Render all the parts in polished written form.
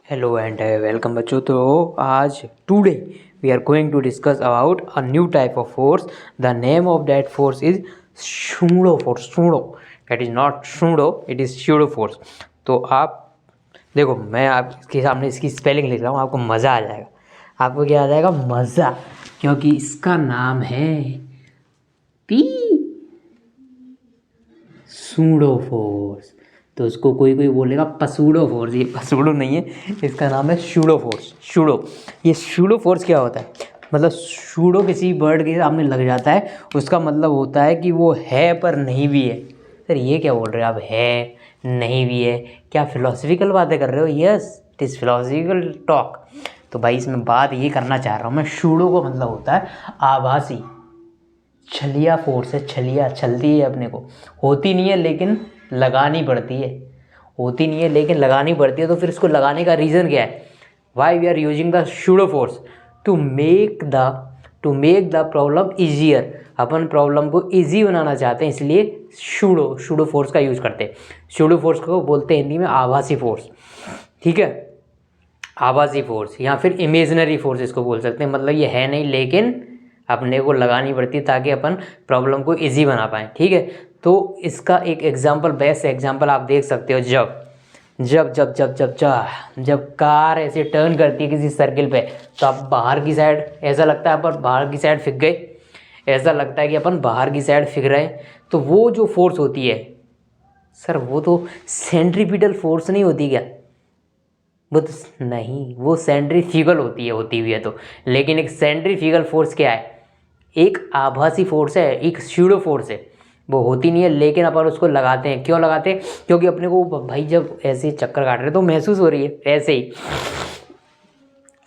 Hello and welcome बच्चों। तो आज today we are going to discuss about a new type of force. The name of that force is pseudo force. Pseudo, that is not pseudo, it is pseudo force. तो आप देखो, मैं आपके सामने इसकी स्पेलिंग लिख रहा हूँ, आपको मज़ा आ जाएगा। आपको क्या आ जाएगा? मज़ा, क्योंकि इसका नाम है पी सूडो फोर्स। तो उसको कोई कोई बोलेगा पसूडो फोर्स, ये पसूडो नहीं है, इसका नाम है सूडो फोर्स। सूडो, ये सूडो फोर्स क्या होता है? मतलब सूडो किसी वर्ड के सामने लग जाता है, उसका मतलब होता है कि वो है पर नहीं भी है। सर ये क्या बोल रहे हो आप? है नहीं भी है, क्या फिलोसफिकल बातें कर रहे हो? Yes, it is philosophical talk. तो भाई इसमें बात ये करना चाह रहा हूँ मैं, सूडो का मतलब होता है आभासी। छलिया फोर्स है, छलिया छलती है अपने को, होती नहीं है लेकिन लगानी पड़ती है। होती नहीं है लेकिन लगानी पड़ती है। तो फिर इसको लगाने का रीज़न क्या है? Why we are using the pseudo force? To make the problem easier. अपन प्रॉब्लम को ईजी बनाना चाहते हैं, इसलिए सूडो फोर्स का यूज़ करते हैं। सूडो फोर्स को बोलते हैं हिंदी में आभासी फोर्स। ठीक है, आभासी फोर्स या फिर इमेजिनरी फोर्स इसको बोल सकते हैं। मतलब ये है नहीं लेकिन अपने को लगानी पड़ती है ताकि अपन प्रॉब्लम को इजी बना पाएँ। ठीक है, तो इसका एक एग्जांपल, बेस्ट एग्जांपल आप देख सकते हो। जब कार ऐसे टर्न करती है किसी सर्किल पे, तो आप बाहर की साइड, ऐसा लगता है अपन बाहर की साइड फिक गए, ऐसा लगता है कि अपन बाहर की साइड फिक रहे हैं। तो वो जो फोर्स होती है सर, वो तो सेंट्रीपिटल फोर्स नहीं होती क्या? वो तो नहीं, वो सेंट्रीफ्यूगल होती है, होती हुई है तो। लेकिन एक सेंट्रीफ्यूगल फोर्स क्या है? एक आभासी फोर्स है, एक सूडो फोर्स है। वो होती नहीं है लेकिन अपन उसको लगाते हैं। क्यों लगाते हैं? क्योंकि अपने को भाई जब ऐसे चक्कर काट रहे तो महसूस हो रही है। ऐसे ही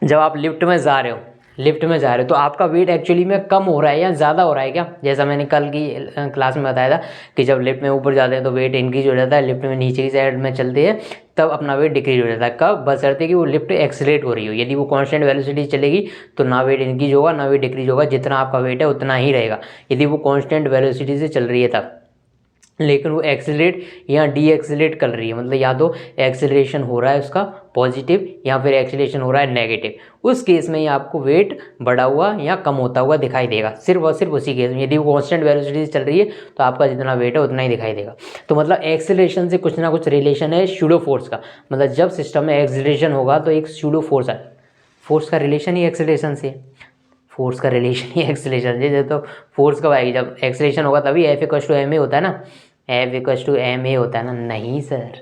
जब आप लिफ्ट में जा रहे हो तो आपका वेट एक्चुअली में कम हो रहा है या ज़्यादा हो रहा है क्या? जैसा मैंने कल की क्लास में बताया था कि जब लिफ्ट में ऊपर जाते हैं तो वेट इंक्रीज हो जाता है, लिफ्ट में नीचे की साइड में चलते हैं तब अपना वेट डिक्रीज हो जाता है। कब? बशर्ते कि वो लिफ्ट एक्सीलरेट हो रही हो। यदि वो कांस्टेंट वेलोसिटी चलेगी तो ना वेट इंक्रीज होगा ना वेट डिक्रीज होगा, जितना आपका वेट है उतना ही रहेगा यदि वो कांस्टेंट वेलोसिटी से चल रही है तब। लेकिन वो एक्सीलरेट या डी एक्सीलरेट कर रही है, मतलब या तो एक्सीलरेशन हो रहा है उसका पॉजिटिव या फिर एक्सीलरेशन हो रहा है नेगेटिव। उस केस में ही आपको वेट बढ़ा हुआ या कम होता हुआ दिखाई देगा, सिर्फ और सिर्फ उसी केस में। यदि वो कांस्टेंट वेलोसिटी से चल रही है तो आपका जितना वेट है उतना ही दिखाई देगा। तो मतलब एक्सीलरेशन से कुछ ना कुछ रिलेशन है सूडो फोर्स का। मतलब जब सिस्टम में एक्सीलरेशन होगा तो एक सूडो फोर्स है। फोर्स का रिलेशन ही एक्सीलरेशन से, फोर्स का रिलेशन ही एक्सीलरेशन से। तो फोर्स कब आएगी? जब एक्सीलरेशन होगा तभी F equal to M A होता है ना। F equal to M A होता है ना। नहीं sir,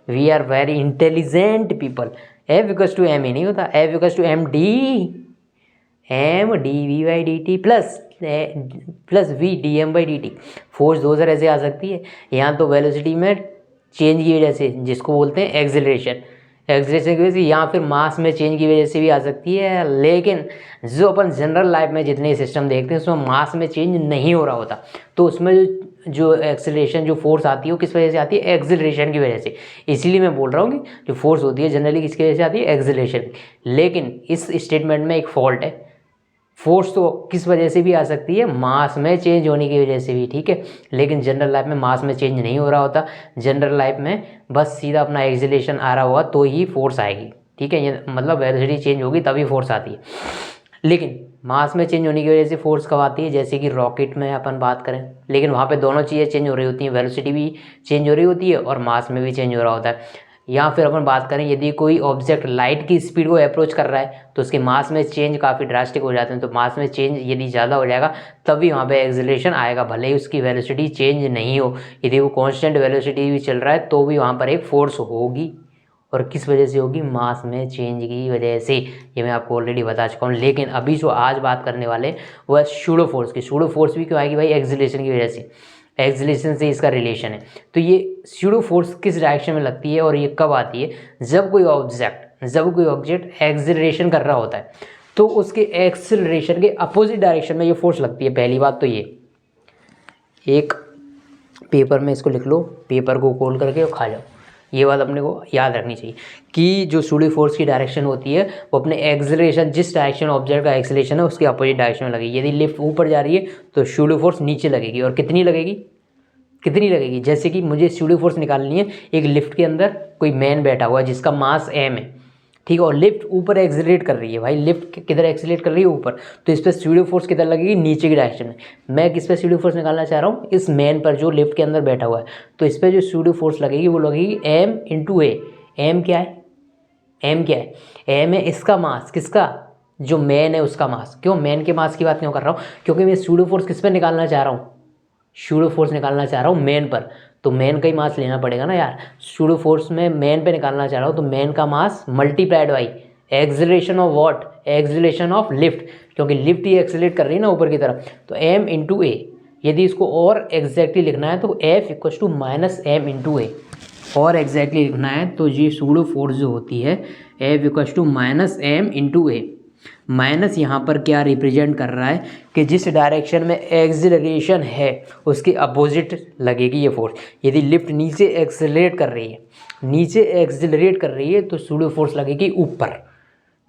we are very intelligent people. F equal to M A नहीं होता, F equal to M D V by D T plus V D M by D T. Force दो sir ऐसे आ सकती है, यहाँ तो वेलोसिटी में चेंज की वजह से, जिसको बोलते हैं एक्सीलरेशन, एक्सीलरेशन की वजह से, या फिर मास में चेंज की वजह से भी आ सकती है। लेकिन जो अपन जनरल लाइफ में जितने सिस्टम देखते हैं उसमें मास में चेंज नहीं हो रहा होता। तो उसमें जो एक्सीलरेशन, जो फोर्स आती है वो किस वजह से आती है? एक्सीलरेशन की वजह से। इसीलिए मैं बोल रहा हूँ कि जो फोर्स होती है जनरली किसकी वजह से आती है? एक्सीलरेशन। लेकिन इस स्टेटमेंट में एक फॉल्ट है। फोर्स तो किस वजह से भी आ सकती है? मास में चेंज होने की वजह से भी। ठीक है, लेकिन जनरल लाइफ में मास में चेंज नहीं हो रहा होता। जनरल लाइफ में बस सीधा अपना एक्सीलरेशन आ रहा होगा तो ही फोर्स आएगी। ठीक है, ये मतलब वेलोसिटी चेंज होगी तभी फोर्स आती है। लेकिन मास में चेंज होने की वजह से फोर्स कब आती है? जैसे कि रॉकेट में अपन बात करें, लेकिन वहाँ पे दोनों चीज़ें चेंज हो रही होती हैं, वेलोसिटी भी चेंज हो रही होती है और मास में भी चेंज हो रहा होता है। या फिर अपन बात करें, यदि कोई ऑब्जेक्ट लाइट की स्पीड को अप्रोच कर रहा है तो उसके मास में चेंज काफ़ी ड्रास्टिक हो जाते हैं। तो मास में चेंज यदि ज़्यादा हो जाएगा तभी वहाँ पे एक्सीलरेशन आएगा, भले ही उसकी वेलोसिटी चेंज नहीं हो। यदि वो कांस्टेंट वेलोसिटी भी चल रहा है तो भी वहाँ पर एक फोर्स होगी। और किस वजह से होगी? मास में चेंज की वजह से। ये मैं आपको ऑलरेडी बता चुका हूँ। लेकिन अभी जो आज बात करने वाले वो है सूडो फोर्स की। सूडो फोर्स भी क्यों आएगी भाई? एक्सीलरेशन की वजह से, एक्सीलरेशन से इसका रिलेशन है। तो ये सूडो फोर्स किस डायरेक्शन में लगती है और ये कब आती है? जब कोई ऑब्जेक्ट एक्सीलरेशन कर रहा होता है तो उसके एक्सीलरेशन के अपोजिट डायरेक्शन में ये फोर्स लगती है। पहली बात तो ये, एक पेपर में इसको लिख लो, पेपर को खोल करके और खा जाओ। ये बात अपने को याद रखनी चाहिए कि जो सूडो फोर्स की डायरेक्शन होती है वो अपने एक्सीलरेशन, जिस डायरेक्शन ऑब्जेक्ट का एक्सीलरेशन है उसके अपोजिट डायरेक्शन में लगेगी। यदि लिफ्ट ऊपर जा रही है तो सूडो फोर्स नीचे लगेगी। और कितनी लगेगी? जैसे कि मुझे सूडो फोर्स निकालनी है। एक लिफ्ट के अंदर कोई मैन बैठा हुआ है जिसका मास m है। ठीक है, और लिफ्ट ऊपर एक्सेलरेट कर रही है भाई, लिफ्ट किधर एक्सेलरेट कर रही है, ऊपर, तो इस पर स्यूडो फोर्स किधर लगेगी, नीचे की डायरेक्शन में। मैं किस पे स्यूडो फोर्स निकालना चाह रहा हूँ, इस मैन पर जो लिफ्ट के अंदर बैठा हुआ है, तो इस पर जो स्यूडो फोर्स लगेगी वो लगेगी एम इंटू ए। एम क्या है, एम क्या है, एम है इसका मास, किसका, जो मैन है उसका मास। क्यों मैन के मास की बात क्यों कर रहा हूँ, क्योंकि मैं स्यूडो फोर्स किस पे निकालना चाह रहा हूँ, स्यूडो फोर्स निकालना चाह रहा हूँ मैन पर, तो मैन का ही मास लेना पड़ेगा ना यार। स्यूडो फोर्स में मैन पे निकालना चाह रहा हूँ, तो मैन का mass multiplied by acceleration of what, acceleration of lift, क्योंकि लिफ्ट ही एक्सेलरेट कर रही है ना ऊपर की तरफ, तो एम इंटू ए। यदि इसको और एग्जैक्टली लिखना है तो F equal to minus M into A, और एग्जैक्टली लिखना है तो ये स्यूडो फोर्स जो होती है F equal to minus M into A. Minus यहाँ पर क्या रिप्रेजेंट कर रहा है कि जिस डायरेक्शन में एक्सिलरेशन है उसके अपोजिट लगेगी ये फोर्स। यदि लिफ्ट नीचे एक्सिलरेट कर रही है, नीचे एक्सिलरेट कर रही है तो स्यूडो फोर्स लगेगी ऊपर,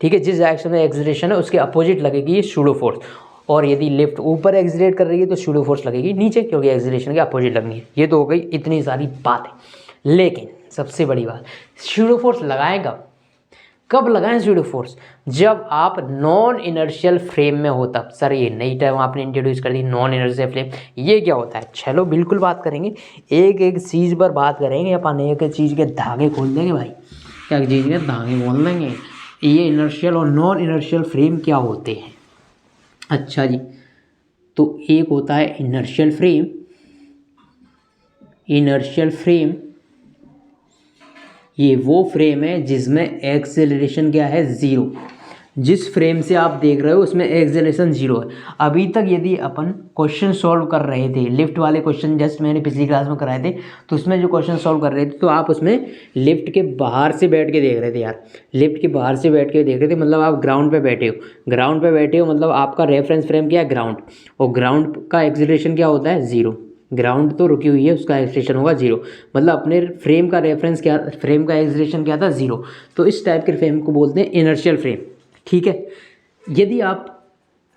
ठीक है, जिस डायरेक्शन में एक्सिलरेशन है उसके अपोजिट लगेगी ये स्यूडो फोर्स। और यदि लिफ्ट ऊपर एक्सिलरेट कर रही है तो स्यूडो फोर्स लगेगी नीचे, क्योंकि एक्सिलरेशन के अपोजिट लगनी है। ये तो हो गई इतनी सारी बातें, लेकिन सबसे बड़ी बात, स्यूडो फोर्स लगाएं कब लगाएं स्यूडो फोर्स, जब आप नॉन इनर्शियल फ्रेम में हो तब। सर ये नई टर्म आपने इंट्रोड्यूस कर दी, नॉन इनर्शियल फ्रेम, ये क्या होता है, चलो बिल्कुल बात करेंगे, एक एक चीज़ पर बात करेंगे अपन, एक एक चीज़ के धागे खोल देंगे भाई, एक चीज़ के धागे खोल देंगे, ये इनर्शियल और नॉन इनर्शियल फ्रेम क्या होते हैं। अच्छा जी, तो एक होता है इनर्शियल फ्रेम, इनर्शियल फ्रेम ये वो फ्रेम है जिसमें एक्सेलरेशन क्या है, ज़ीरो। जिस फ्रेम से आप देख रहे हो उसमें एक्सेलरेशन ज़ीरो है। अभी तक यदि अपन क्वेश्चन सॉल्व कर रहे थे, लिफ्ट वाले क्वेश्चन जस्ट मैंने पिछली क्लास में कराए थे, तो उसमें जो क्वेश्चन सॉल्व कर रहे थे तो आप उसमें लिफ्ट के बाहर से बैठ के देख रहे थे यार, लिफ्ट के बाहर से बैठ के देख रहे थे, मतलब आप ग्राउंड पे बैठे हो, ग्राउंड पे बैठे हो मतलब आपका रेफरेंस फ्रेम क्या है, ग्राउंड, और ग्राउंड का एक्सेलरेशन क्या होता है, ज़ीरो। ग्राउंड तो रुकी हुई है, उसका एक्सेलरेशन होगा जीरो, मतलब अपने फ्रेम का रेफरेंस क्या, फ्रेम का एक्सेलरेशन क्या था, जीरो। तो इस टाइप के फ्रेम को बोलते हैं इनर्शियल फ्रेम, ठीक है। यदि आप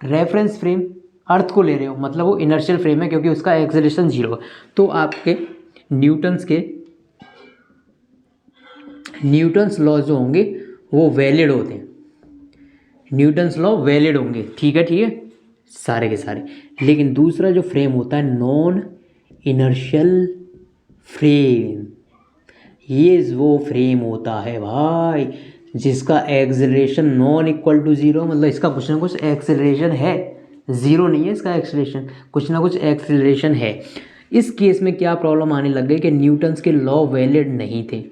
रेफरेंस फ्रेम अर्थ को ले रहे हो मतलब वो इनर्शियल फ्रेम है, क्योंकि उसका एक्सेलरेशन जीरो है, तो आपके न्यूटन्स लॉ जो होंगे वो वैलिड होते हैं, न्यूटन्स लॉ वैलिड होंगे, ठीक है सारे के सारे। लेकिन दूसरा जो फ्रेम होता है नॉन इनर्शियल फ्रेम, ये वो फ्रेम होता है भाई जिसका acceleration non equal to zero, मतलब इसका कुछ ना कुछ एक्सेलरेशन है, ज़ीरो नहीं है इसका एक्सेलरेशन, कुछ ना कुछ एक्सेलरेशन है। इस केस में क्या प्रॉब्लम आने लग गई कि न्यूटन्स के लॉ वैलिड नहीं थे,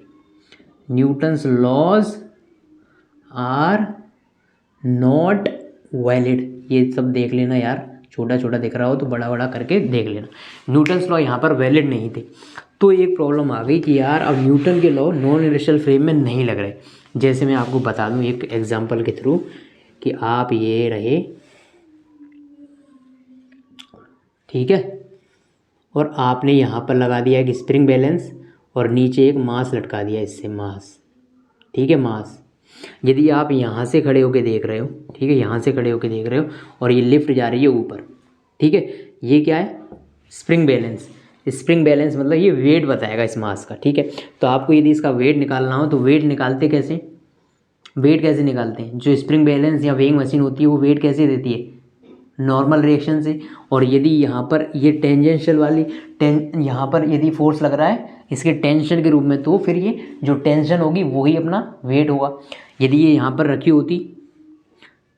Newton's laws are not valid. ये सब देख लेना यार, छोटा छोटा दिख रहा हो तो बड़ा बड़ा करके देख लेना, न्यूटन्स लॉ यहाँ पर वैलिड नहीं थे। तो एक प्रॉब्लम आ गई कि यार अब न्यूटन के लॉ नॉन इनर्शियल फ्रेम में नहीं लग रहे। जैसे मैं आपको बता दूं एक एग्जांपल के थ्रू कि आप ये रहे, ठीक है, और आपने यहाँ पर लगा दिया एक स्प्रिंग बैलेंस और नीचे एक मास लटका दिया, इससे मास, ठीक है, मास। यदि आप यहाँ से खड़े होकर देख रहे हो, ठीक है, यहाँ से खड़े होकर देख रहे हो और ये लिफ्ट जा रही है ऊपर, ठीक है, ये क्या है, स्प्रिंग बैलेंस। स्प्रिंग बैलेंस मतलब ये वेट बताएगा इस मास का, ठीक है। तो आपको यदि इसका वेट निकालना हो तो वेट निकालते कैसे, वेट कैसे निकालते हैं, जो स्प्रिंग बैलेंस या वेइंग मशीन होती है वो वेट कैसे देती है, नॉर्मल रिएक्शन से। और यदि यहाँ पर ये टेंजेंशियल वाली यहाँ पर यदि फोर्स लग रहा है इसके टेंशन के रूप में, तो फिर ये जो टेंशन होगी वही अपना वेट होगा। यदि ये यहाँ पर रखी होती,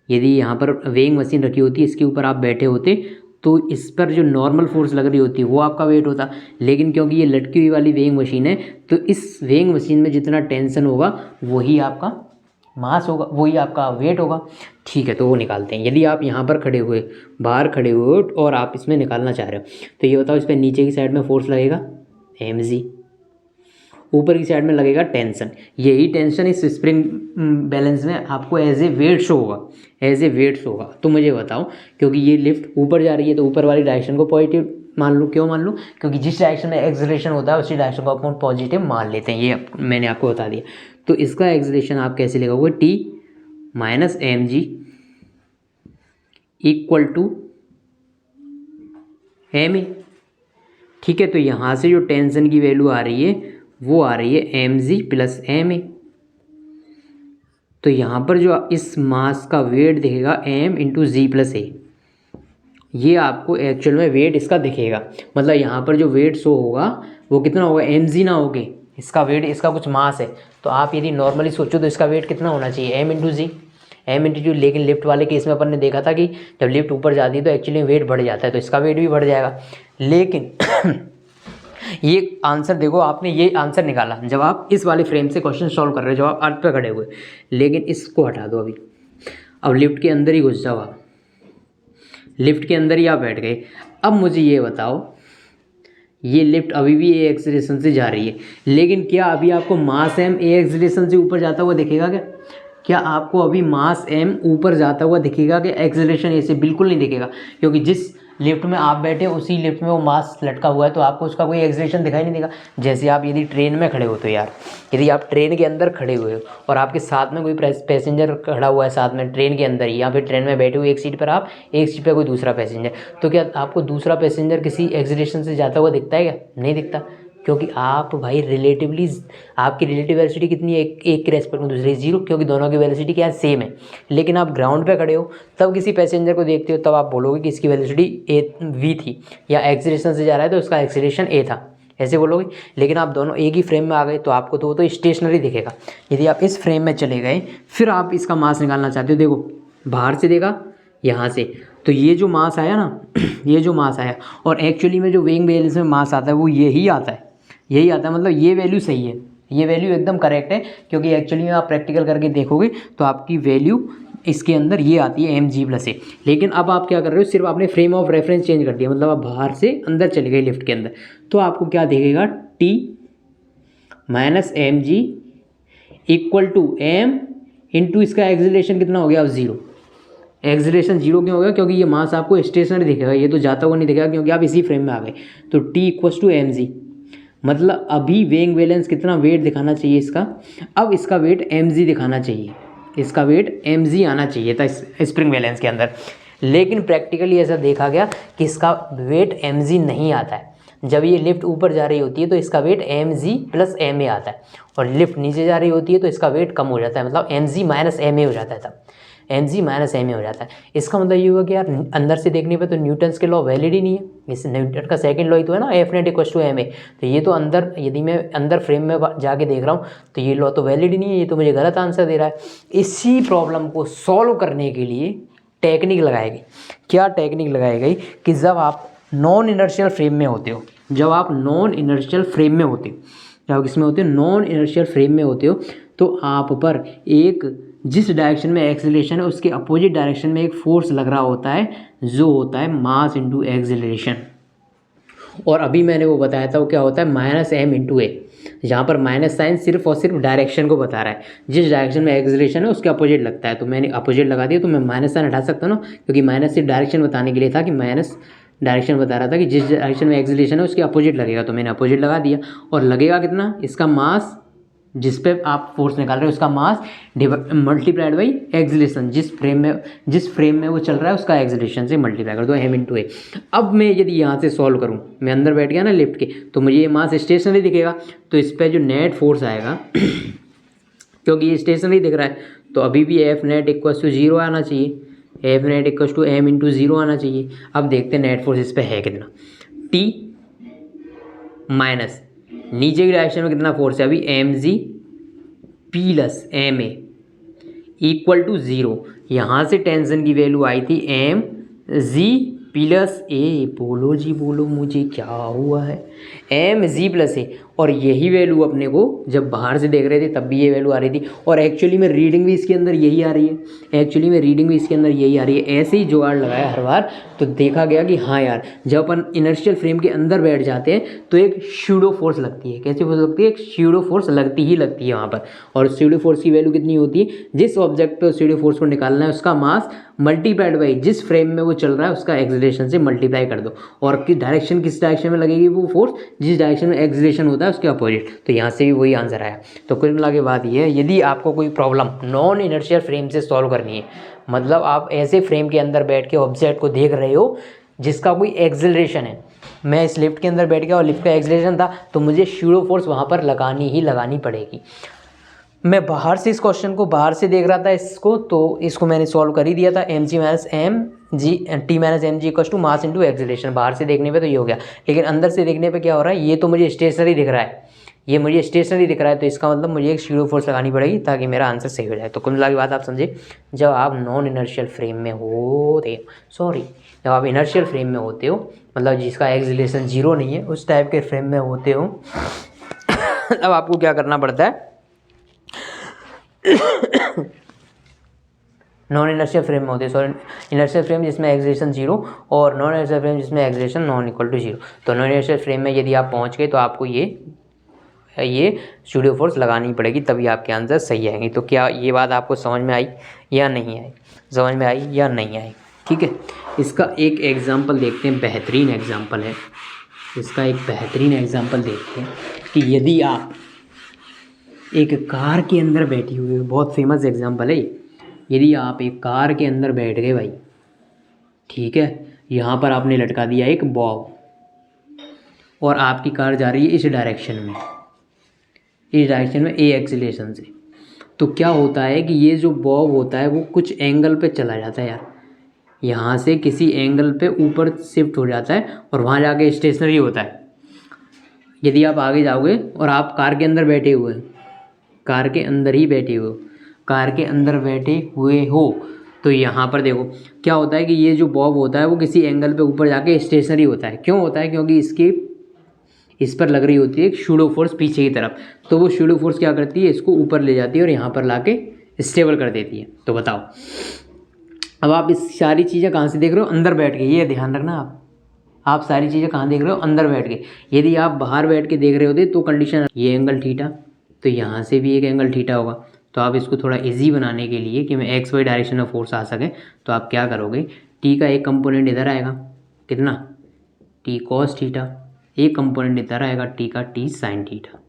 यदि यहाँ पर वेइंग मशीन रखी होती, इसके ऊपर आप बैठे होते, तो इस पर जो नॉर्मल फोर्स लग रही होती है वो आपका वेट होता। लेकिन क्योंकि ये लटकी हुई वाली वेइंग मशीन है तो इस वेइंग मशीन में जितना टेंशन होगा वही आपका मास होगा, वही आपका वेट होगा, ठीक है। तो वो निकालते हैं। यदि आप यहाँ पर खड़े हुए, बाहर खड़े हुए और आप इसमें निकालना चाह रहे हो, तो ये बताओ इस पर नीचे की साइड में फोर्स लगेगा mg, ऊपर की साइड में लगेगा टेंशन। यही टेंशन इस स्प्रिंग बैलेंस में आपको एज ए वेट शो होगा, एज ए वेट शो होगा। तो मुझे बताओ, क्योंकि ये लिफ्ट ऊपर जा रही है तो ऊपर वाली डायरेक्शन को पॉजिटिव मान लो, क्यों मान लो, क्योंकि जिस डायरेक्शन में एक्सेलरेशन होता है उसी डायरेक्शन को अपन पॉजिटिव मान लेते हैं, ये मैंने आपको बता दिया। तो इसका एक्सेलरेशन आप कैसे लगाओगे, t minus M G equal to M A, ठीक है। तो यहाँ से जो टेंशन की वैल्यू आ रही है वो आ रही है M G plus M A. तो यहाँ पर जो इस मास का वेट दिखेगा m इंटू जी प्लस ए, ये आपको एक्चुअल में वेट इसका दिखेगा। मतलब यहाँ पर जो वेट शो होगा वो कितना होगा, एम जी ना होगे, इसका वेट, इसका कुछ मास है। तो आप यदि नॉर्मली सोचो तो इसका वेट कितना होना चाहिए, एम इंटू जी, एम इंटू जी। लेकिन लिफ्ट वाले केस में अपन ने देखा था कि जब लिफ्ट ऊपर जाती है तो एक्चुअली वेट बढ़ जाता है, तो इसका वेट भी बढ़ जाएगा। लेकिन ये आंसर देखो, आपने ये आंसर निकाला जब आप इस वाले फ्रेम से क्वेश्चन सॉल्व कर रहे हो, जब आप अर्थ पे खड़े हुए। लेकिन इसको हटा दो अभी, अब लिफ्ट के अंदर ही घुस जाओ आप, लिफ्ट के अंदर ही आप बैठ गए। अब मुझे ये बताओ, ये लिफ्ट अभी भी ए एक्सीलरेशन से जा रही है, लेकिन क्या अभी आपको मास एम ए एक्सीलरेशन से ऊपर जाता हुआ दिखेगा क्या? क्या आपको अभी मास एम ऊपर जाता हुआ दिखेगा कि एक्सीलरेशन ए से? बिल्कुल नहीं दिखेगा, क्योंकि जिस लिफ्ट में आप बैठे उसी लिफ्ट में वो मास लटका हुआ है, तो आपको उसका कोई एक्सीलरेशन दिखाई नहीं देगा। जैसे आप यदि ट्रेन में खड़े हो, तो यार यदि आप ट्रेन के अंदर खड़े हुए हो और आपके साथ में कोई पैसेंजर खड़ा हुआ है साथ में ट्रेन के अंदर ही, या फिर ट्रेन में बैठे हुए एक सीट पर आप, एक सीट पर कोई दूसरा पैसेंजर, तो क्या आपको दूसरा पैसेंजर किसी एक्सीलरेशन से जाता हुआ दिखता है क्या? नहीं दिखता, क्योंकि आप भाई रिलेटिवली, आपकी रिलेटिव वेलोसिटी कितनी है, एक के रेस्पेक्ट में दूसरे जीरो, क्योंकि दोनों की वेलोसिटी क्या है, सेम है। लेकिन आप ग्राउंड पे खड़े हो, तब किसी पैसेंजर को देखते हो, तब आप बोलोगे कि इसकी वेलोसिटी ए वी थी, या एक्सीलरेशन से जा रहा है तो उसका एक्सीलरेशन ए था, ऐसे बोलोगे। लेकिन आप दोनों एक ही फ्रेम में आ गए तो आपको तो वो तो स्टेशनरी दिखेगा। यदि आप इस फ्रेम में चले गए, फिर आप इसका मास निकालना चाहते हो, देखो बाहर से देखा यहाँ से, तो ये जो मास आया ना ये जो मास आया, और एक्चुअली में जो वेइंग बैलेंस में मास आता है वो यही आता है, यही आता है। मतलब ये वैल्यू सही है, ये वैल्यू एकदम करेक्ट है, क्योंकि एक्चुअली में आप प्रैक्टिकल करके देखोगे तो आपकी वैल्यू इसके अंदर ये आती है एम जी प्लस ए। लेकिन अब आप क्या कर रहे हो, सिर्फ आपने फ्रेम ऑफ रेफरेंस चेंज कर दिया, मतलब आप बाहर से अंदर चले गए लिफ्ट के अंदर, तो आपको क्या दिखेगा, T minus M G equal to M into इसका एक्सीलरेशन कितना हो गया, अब जीरो। एक्सीलरेशन जीरो क्यों हो गया, क्योंकि ये मास आपको स्टेशनरी दिखेगा, ये तो जाता हुआ नहीं दिखेगा, क्योंकि आप इसी फ्रेम में आ गए। तो T equals to M G, मतलब अभी वेइंग बैलेंस कितना वेट दिखाना चाहिए इसका, अब इसका वेट एम जी दिखाना चाहिए, इसका वेट एम जी आना चाहिए था स्प्रिंग बैलेंस के अंदर। लेकिन प्रैक्टिकली ऐसा देखा गया कि इसका वेट एम जी नहीं आता है। जब ये लिफ्ट ऊपर जा रही होती है तो इसका weight M G plus M A आता है, और लिफ्ट नीचे जा रही होती है तो इसका वेट कम हो जाता है, मतलब M G minus M A हो जाता है, तब M G minus M A हो जाता है। इसका मतलब ये हुआ कि यार अंदर से देखने पे तो न्यूटन्स के लॉ वैलिड ही नहीं है, इस न्यूटन का सेकंड लॉ ही तो है ना, F net equal to M A. तो ये तो अंदर, यदि मैं अंदर फ्रेम में जाके देख रहा हूँ तो ये लॉ तो वैलिड ही नहीं है, ये तो मुझे गलत आंसर दे रहा है। इसी प्रॉब्लम को सॉल्व करने के लिए टेक्निक लगाई गई। क्या टेक्निक लगाई गई कि जब आप नॉन इनर्शियल फ्रेम में होते हो, जब आप नॉन इनर्शियल फ्रेम में होते हो, जब किसमें होते हो, नॉन इनर्शियल फ्रेम में होते हो, तो आप पर एक जिस डायरेक्शन में एक्सीलरेशन है उसके अपोजिट डायरेक्शन में एक फोर्स लग रहा होता है, जो होता है मास इंटू एक्सीलरेशन। और अभी मैंने वो बताया था वो क्या होता है, माइनस एम इंटू ए। यहाँ पर माइनस साइन सिर्फ और सिर्फ डायरेक्शन को बता रहा है, जिस डायरेक्शन में एक्सीलरेशन है उसके अपोजिट लगता है। तो मैंने अपोजिट लगा दिया, तो मैं माइनस साइन हटा सकता हूँ ना, क्योंकि माइनस सिर्फ डायरेक्शन बताने के लिए था, कि माइनस डायरेक्शन बता रहा था कि जिस डायरेक्शन में एक्सीलरेशन है उसके अपोजिट लगेगा, तो मैंने अपोजिट लगा दिया। और लगेगा कितना, इसका मास जिस पे आप फोर्स निकाल रहे हो उसका मास मल्टीप्लाइड बाई एक्सीलरेशन, जिस फ्रेम में वो चल रहा है उसका एक्सीलरेशन से मल्टीप्लाई कर दो, एम इंटू ए। अब मैं यदि यहाँ से सॉल्व करूँ, मैं अंदर बैठ गया ना लिफ्ट के, तो मुझे ये मास स्टेशनरी दिखेगा, तो इस पर जो नेट फोर्स आएगा क्योंकि ये स्टेशनरी दिख रहा है, तो अभी भी F net equals to zero आना चाहिए, F net equals to M into zero आना चाहिए। अब देखते हैं नेट फोर्स इस पर है कितना, टी माइनस नीचे की डायरेक्शन में कितना फोर्स है, अभी M G plus M A equal to zero. यहाँ से टेंशन की वैल्यू आई थी एम जी प्लस ए, बोलो जी बोलो, मुझे क्या हुआ है, एम जी प्लस ए। और यही वैल्यू अपने को जब बाहर से देख रहे थे तब भी ये वैल्यू आ रही थी, और एक्चुअली में रीडिंग भी इसके अंदर यही आ रही है, एक्चुअली में रीडिंग भी इसके अंदर यही आ रही है। ऐसे ही जुगाड़ लगाया हर बार, तो देखा गया कि हाँ यार, जब अपन इनर्शियल फ्रेम के अंदर बैठ जाते हैं तो एक स्यूडो फोर्स लगती है। कैसी फोर्स लगती है, एक स्यूडो फोर्स लगती है वहाँ पर। और स्यूडो फोर्स की वैल्यू कितनी होती है, जिस ऑब्जेक्ट पे स्यूडो फोर्स को निकालना है उसका मास मल्टीप्लाइड बाई जिस फ्रेम में वो चल रहा है उसका एक्सीलरेशन से मल्टीप्लाई कर दो, और किस डायरेक्शन में लगेगी वो फोर्स, जिस डायरेक्शन में एक्सीलरेशन होता है उसके अपोजिट। तो यहाँ से भी वही आंसर आया। तो कुल मिला के बात ये है, यदि आपको कोई प्रॉब्लम नॉन इनर्शियल फ्रेम से सॉल्व करनी है, मतलब आप ऐसे फ्रेम के अंदर बैठ के ऑब्जेक्ट को देख रहे हो जिसका कोई एक्सीलरेशन है, मैं इस लिफ्ट के अंदर बैठ गया और लिफ्ट का एक्सीलरेशन था, तो मुझे स्यूडो फोर्स वहाँ पर लगानी ही लगानी पड़ेगी। मैं बाहर से इस क्वेश्चन को बाहर से देख रहा था इसको, तो इसको मैंने सॉल्व कर ही दिया था। M G minus M G T minus M G equal to mass into acceleration. बाहर से देखने पे तो ये हो गया, लेकिन अंदर से देखने पे क्या हो रहा है, ये तो मुझे स्टेशनरी दिख रहा है, ये मुझे स्टेशनरी दिख रहा है, तो इसका मतलब मुझे एक शीरो फोर्स लगानी पड़ेगी ताकि मेरा आंसर सही हो जाए। तो कुल मिला के बात आप समझे, जब आप नॉन इनर्शियल फ्रेम में होते, जब आप इनर्शियल फ्रेम में होते हो, मतलब जिसका एक्सीलरेशन जीरो नहीं है, उस टाइप के फ्रेम में होते हो, अब आपको क्या करना पड़ता है, नॉन इनर्शियल फ्रेम में होते हैं, सॉरी इनर्शियल फ्रेम जिसमें एक्सीलरेशन जीरो और नॉन इनर्शियल फ्रेम जिसमें acceleration non equal to zero. तो नॉन इनर्शियल फ्रेम में यदि आप पहुंच गए तो आपको ये स्टूडियो फोर्स लगानी पड़ेगी, तभी आपके आंसर सही आएंगे। तो क्या ये बात आपको समझ में आई या नहीं आई, समझ में आई या नहीं आई? ठीक है, इसका एक एग्जाम्पल देखते हैं, बेहतरीन एग्जाम्पल है इसका, एक बेहतरीन एग्जाम्पल देखते हैं कि यदि आप एक कार के अंदर बैठी हुई, बहुत फेमस एग्जाम्पल है, यदि आप एक कार के अंदर बैठ गए भाई, ठीक है, यहाँ पर आपने लटका दिया एक बॉब और आपकी कार जा रही है इस डायरेक्शन में, इस डायरेक्शन में ए एक्सीलरेशन से, तो क्या होता है कि ये जो बॉब होता है वो कुछ एंगल पे चला जाता है यार, यहाँ से किसी एंगल पे ऊपर शिफ्ट हो जाता है और वहाँ जाके स्टेशनरी होता है। यदि आप आगे जाओगे और आप कार के अंदर बैठे हुए, कार के अंदर ही बैठे हुए, कार के अंदर बैठे हुए हो, तो यहाँ पर देखो क्या होता है कि ये जो बॉब होता है वो किसी एंगल पे ऊपर जाके स्टेशनरी होता है। क्यों होता है? क्योंकि इस पर लग रही होती है एक शूडो फोर्स पीछे की तरफ, तो वो शूडो फोर्स क्या करती है, इसको ऊपर ले जाती है और यहाँ पर लाके स्टेबल कर देती है। तो बताओ, अब आप इस सारी चीज़ें कहाँ से देख रहे हो? अंदर बैठ के, ये ध्यान रखना आप सारी चीज़ें कहाँ देख रहे हो? अंदर बैठ के। यदि आप बाहर बैठ के देख रहे होते तो कंडीशन, ये एंगल थीटा, तो यहाँ से भी एक एंगल थीटा होगा। तो आप इसको थोड़ा इजी बनाने के लिए कि मैं एक्स वाई डायरेक्शन में फोर्स आ सके, तो आप क्या करोगे, टी का एक कंपोनेंट इधर आएगा, कितना, टी कॉस थीटा, एक कंपोनेंट इधर आएगा टी का टी साइन थीटा,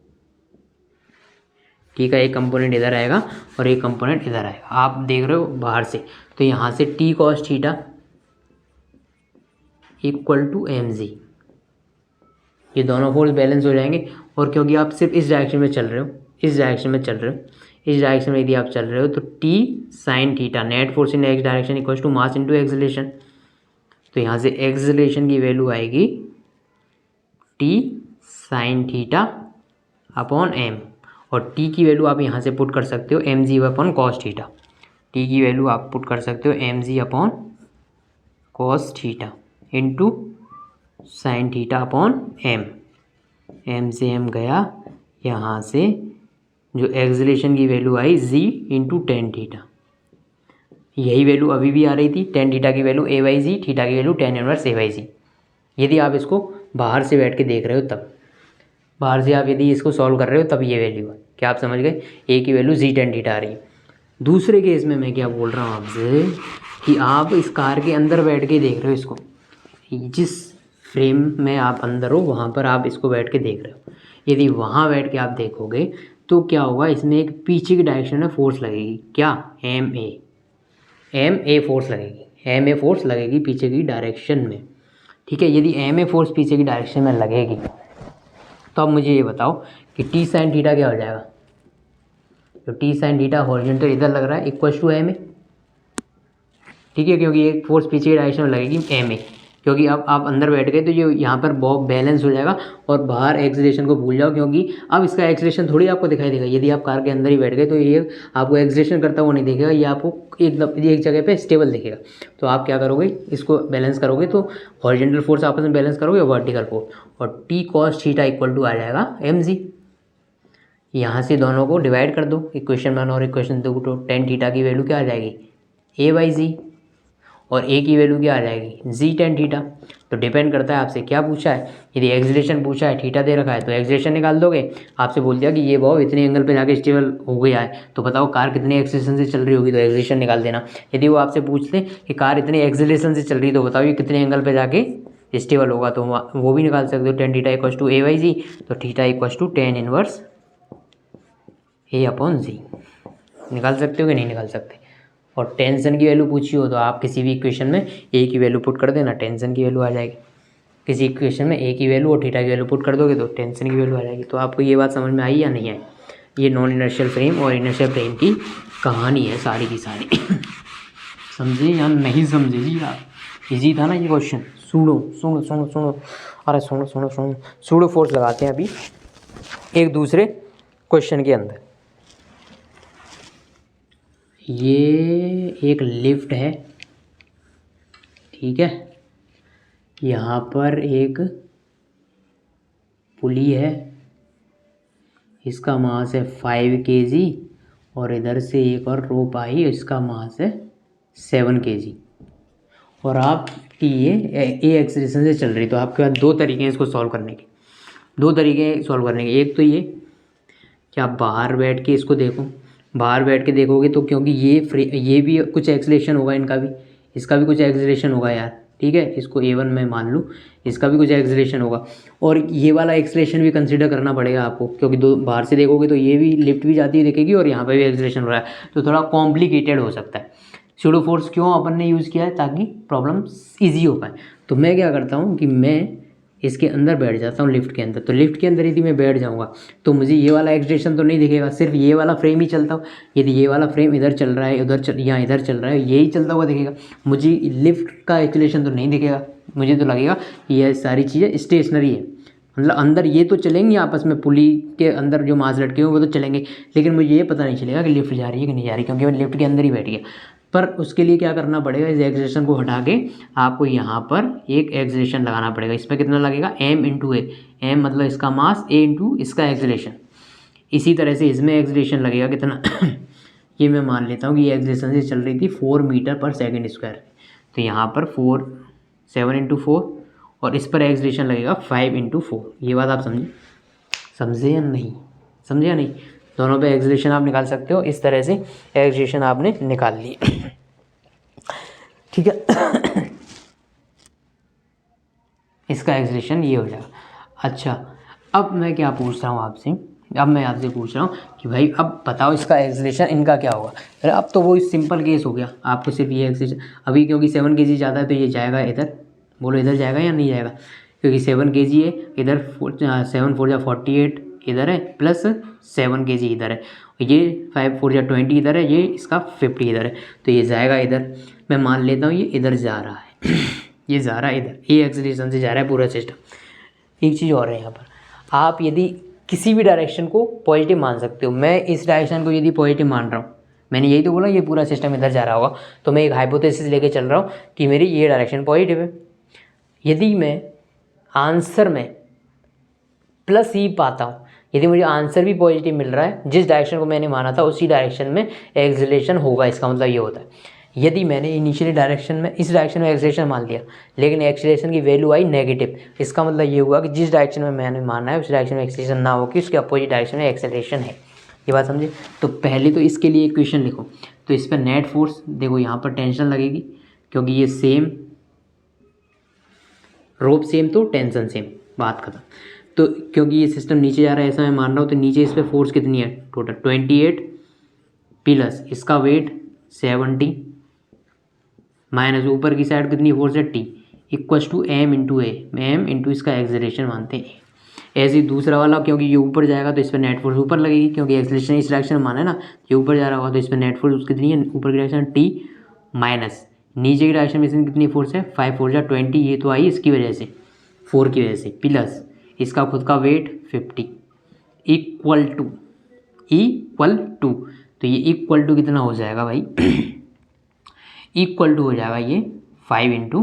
टी का एक कंपोनेंट इधर आएगा और एक कंपोनेंट इधर आएगा। आप देख रहे हो बाहर से, तो यहाँ से T cos theta equal to M G, ये दोनों फोर्स बैलेंस हो जाएंगे। और क्योंकि आप सिर्फ इस डायरेक्शन में चल रहे हो, इस डायरेक्शन में चल रहे हो, इस डायरेक्शन में यदि आप चल रहे हो, तो T sine theta net force in X direction equal to mass into acceleration. तो यहाँ से एक्सीलरेशन की वैल्यू आएगी T sine theta upon M, और टी की वैल्यू आप यहाँ से पुट कर सकते हो M G upon cos theta, T की वैल्यू आप पुट कर सकते हो M G upon cos theta into sine theta upon M, M से एम गया, यहाँ से जो एक्सीलरेशन की वैल्यू आई जी इंटू टेन थीटा, यही वैल्यू अभी भी आ रही थी, टेन थीटा की value A by ji, theta की value ten inverse A by जी। यदि आप इसको बाहर से बैठ के देख रहे हो, तब बाहर से आप यदि इसको सॉल्व कर रहे हो, तब ये वैल्यू है, क्या आप समझ गए, ए की वैल्यू जी टेन थीटा आ रही है। दूसरे केस में मैं क्या बोल रहा हूँ आपसे, कि आप इस कार के अंदर बैठ के देख रहे हो इसको, जिस फ्रेम में आप अंदर हो वहाँ पर आप इसको बैठ के देख रहे हो। यदि वहाँ बैठ के आप देखोगे तो क्या होगा, इसमें एक पीछे की डायरेक्शन में फोर्स लगेगी, क्या, एम ए फोर्स लगेगी, एम ए फोर्स लगेगी पीछे की डायरेक्शन में, ठीक है। यदि एम ए फोर्स पीछे की डायरेक्शन में लगेगी, तो अब मुझे ये बताओ कि टी साइन थीटा क्या हो जाएगा, तो टी साइन थीटा हॉरिजॉन्टल इधर लग रहा है इक्वल टू एम ए, ठीक है, क्योंकि एक फोर्स पीछे की डायरेक्शन में लगेगी एम ए, क्योंकि अब आप अंदर बैठ गए तो ये यहाँ पर बॉब बैलेंस हो जाएगा और बाहर एक्सीलरेशन को भूल जाओ, क्योंकि अब इसका एक्सीलरेशन थोड़ी आपको दिखाई देगा। यदि आप कार के अंदर ही बैठ गए तो ये आपको एक्सीलरेशन करता हुआ नहीं दिखेगा, ये आपको एक जगह पे स्टेबल दिखेगा। तो आप क्या करोगे, इसको बैलेंस करोगे तो हॉरिजॉन्टल फोर्स आपस में बैलेंस करोगे वर्टिकल फोर्स, और T cos theta equal to आ जाएगा एम जी। यहाँ से दोनों को डिवाइड कर दो, इक्वेशन 1 और इक्वेशन 2, तो टेन थीटा की वैल्यू क्या आ जाएगी, ए बाई जी, और ए की वैल्यू क्या आ जाएगी, जी टेन थीटा। तो डिपेंड करता है आपसे क्या पूछा है, यदि एक्सीलरेशन पूछा है, थीटा दे रखा है, तो एक्सीलरेशन निकाल दोगे। आपसे बोल दिया कि ये बॉब इतने एंगल पे जाके स्टेबल हो गया है, तो बताओ कार कितने एक्सीलरेशन से चल रही होगी, तो एक्सीलरेशन निकाल देना। यदि वो आपसे पूछ ले कि कार इतने एक्सीलरेशन से चल रही, तो बताओ ये कितने एंगल पे जाके स्टेबल होगा, तो वो भी निकाल सकते हो। Tan theta equal to A by G, तो theta equal to tan inverse A upon G, निकाल सकते हो कि नहीं निकाल सकते। और टेंशन की वैल्यू पूछी हो तो आप किसी भी इक्वेशन में ए की वैल्यू पुट कर देना, टेंशन की वैल्यू आ जाएगी। किसी इक्वेशन में ए की वैल्यू और थीटा की वैल्यू पुट कर दोगे तो टेंशन की वैल्यू आ जाएगी। तो आपको ये बात समझ में आई या नहीं आई? ये नॉन इनर्शियल फ्रेम और इनर्शियल फ्रेम की कहानी है सारी की सारी। समझे या नहीं समझे जी आप? इजी था ना ये क्वेश्चन। सूडो सुनो सुनो सुनो, अरे सुनो सुनो सुनो, सूडो फोर्स लगाते हैं अभी एक दूसरे क्वेश्चन के अंदर। ये एक लिफ्ट है, ठीक है, यहाँ पर एक पुली है, इसका मास है 5 kg और इधर से एक और रोप आई, इसका मास है 7 kg और आपकी ये ए एक्सेलरेशन से चल रही। तो आपके पास दो तरीके हैं इसको सॉल्व करने के, दो तरीके सॉल्व करने के। एक तो ये कि आप बाहर बैठ के इसको देखो, बाहर बैठ के देखोगे तो क्योंकि ये भी कुछ एक्सेलरेशन होगा, इनका भी, इसका भी कुछ एक्सेलरेशन होगा यार, ठीक है, इसको A1 में मान लूँ, इसका भी कुछ एक्सेलरेशन होगा और ये वाला एक्सेलरेशन भी कंसीडर करना पड़ेगा आपको, क्योंकि दो बाहर से देखोगे तो ये भी लिफ्ट भी जाती है दिखेगी और यहाँ पे भी एक्सेलरेशन हो रहा है, तो थोड़ा कॉम्प्लिकेटेड हो सकता है। सूडो फोर्स क्यों अपन ने यूज़ किया है? ताकि प्रॉब्लम ईजी हो पाए। तो मैं क्या करता हूँ कि मैं इसके अंदर बैठ जाता हूँ, लिफ्ट के अंदर। तो लिफ्ट के अंदर यदि मैं बैठ जाऊँगा तो मुझे ये वाला एक्सेलरेशन तो नहीं दिखेगा, सिर्फ ये वाला फ्रेम ही चलता हो। यदि ये वाला फ्रेम इधर चल रहा है, या इधर चल रहा है, यही चलता हुआ दिखेगा, मुझे लिफ्ट का एक्सेलरेशन तो नहीं दिखेगा। मुझे तो लगेगा ये सारी चीज़ें स्टेशनरी है, मतलब अंदर ये तो चलेंगी आपस में, पुली के अंदर जो मास लटके हुए वो तो चलेंगे, लेकिन मुझे ये पता नहीं चलेगा कि लिफ्ट जा रही है कि नहीं जा रही, क्योंकि मैं लिफ्ट के अंदर ही बैठ गया। पर उसके लिए क्या करना पड़ेगा, इस एक्सेलरेशन को हटा के आपको यहाँ पर एक एक्सेलरेशन लगाना पड़ेगा। इसमें कितना लगेगा? m इंटू ए, एम मतलब इसका मास, a इंटू इसका एक्सेलरेशन। इसी तरह से इसमें एक्सेलरेशन लगेगा कितना ये मैं मान लेता हूँ कि ये एक्सेलरेशन से चल रही थी 4 मीटर पर सेकेंड स्क्वायर, तो यहाँ पर 7 इंटू 4 और इस पर एक्सेलरेशन लगेगा 5 इंटू 4। ये बात आप समझे या नहीं? समझे या नहीं? दोनों पे एक्सेलरेशन आप निकाल सकते हो, इस तरह से एक्सेलरेशन आपने निकाल ली, ठीक है। इसका एक्सेलरेशन ये हो जाएगा। अच्छा, अब मैं क्या पूछ रहा हूँ आपसे, अब मैं आपसे पूछ रहा हूँ कि भाई अब बताओ इसका एक्सेलरेशन इनका क्या होगा। अरे अब तो वो सिंपल केस हो गया, आपको सिर्फ ये एक्सेलरेशन अभी, क्योंकि 7 kg जाता है तो ये जाएगा इधर, बोलो इधर जाएगा या नहीं जाएगा? क्योंकि 7 kg है इधर, 7 4 जा 48 इधर है, प्लस 7 kg इधर है, ये 5 4 जा 20 इधर है, ये इसका 50 इधर है, तो ये जाएगा इधर। मैं मान लेता हूँ ये इधर जा रहा है ये जा रहा है इधर, ये एक्सेलरेशन से जा रहा है पूरा सिस्टम। एक चीज़ और है यहाँ पर, आप यदि किसी भी डायरेक्शन को पॉजिटिव मान सकते हो। मैं इस डायरेक्शन को यदि पॉजिटिव मान रहा हूँ, मैंने यही तो बोला ये पूरा सिस्टम इधर जा रहा होगा, तो मैं एक हाइपोथेसिस लेके चल रहा हूँ कि मेरी ये डायरेक्शन पॉजिटिव है। यदि मैं आंसर में प्लस ही पाता हूँ, यदि मुझे आंसर भी पॉजिटिव मिल रहा है, जिस डायरेक्शन को मैंने माना था उसी डायरेक्शन में एक्सेलरेशन होगा, इसका मतलब ये होता है। यदि मैंने इनिशियली डायरेक्शन में, इस डायरेक्शन में एक्सेलरेशन मान लिया, लेकिन एक्सेलरेशन की वैल्यू आई नेगेटिव, इसका मतलब ये हुआ कि जिस डायरेक्शन में मैंने माना है उस डायरेक्शन में एक्सेलरेशन ना हो, कि उसके अपोजिट डायरेक्शन में एक्सेलरेशन है। ये बात समझे? तो पहले तो इसके लिए इक्वेशन लिखो। तो इस पर नेट फोर्स देखो, यहाँ पर टेंशन लगेगी क्योंकि ये सेम, रोप सेम तो टेंशन सेम, बात खत्म। तो क्योंकि ये सिस्टम नीचे जा रहा है ऐसा मैं मान रहा हूँ, तो नीचे इस पर फोर्स कितनी है टोटल 28 प्लस इसका वेट 70 माइनस ऊपर की साइड कितनी फोर्स है T equals to m into A, M into इसका एक्सेलरेशन मानते हैं। ऐसे ही दूसरा वाला, क्योंकि ये ऊपर जाएगा तो इस पर नेट फोर्स ऊपर लगेगी, क्योंकि एक्सेलरेशन इस डायरेक्शन में माना है ना, ये ऊपर जा रहा होगा तो इस पर नेट फोर्स कितनी है, ऊपर की डायरेक्शन T माइनस नीचे की डायरेक्शन में कितनी फोर्स है 5 4 जा 20, ये तो आई इसकी वजह से 4 की वजह से, प्लस इसका खुद का वेट 50 इक्वल टू, तो ये इक्वल टू कितना हो जाएगा भाई इक्वल टू हो जाएगा ये 5 इंटू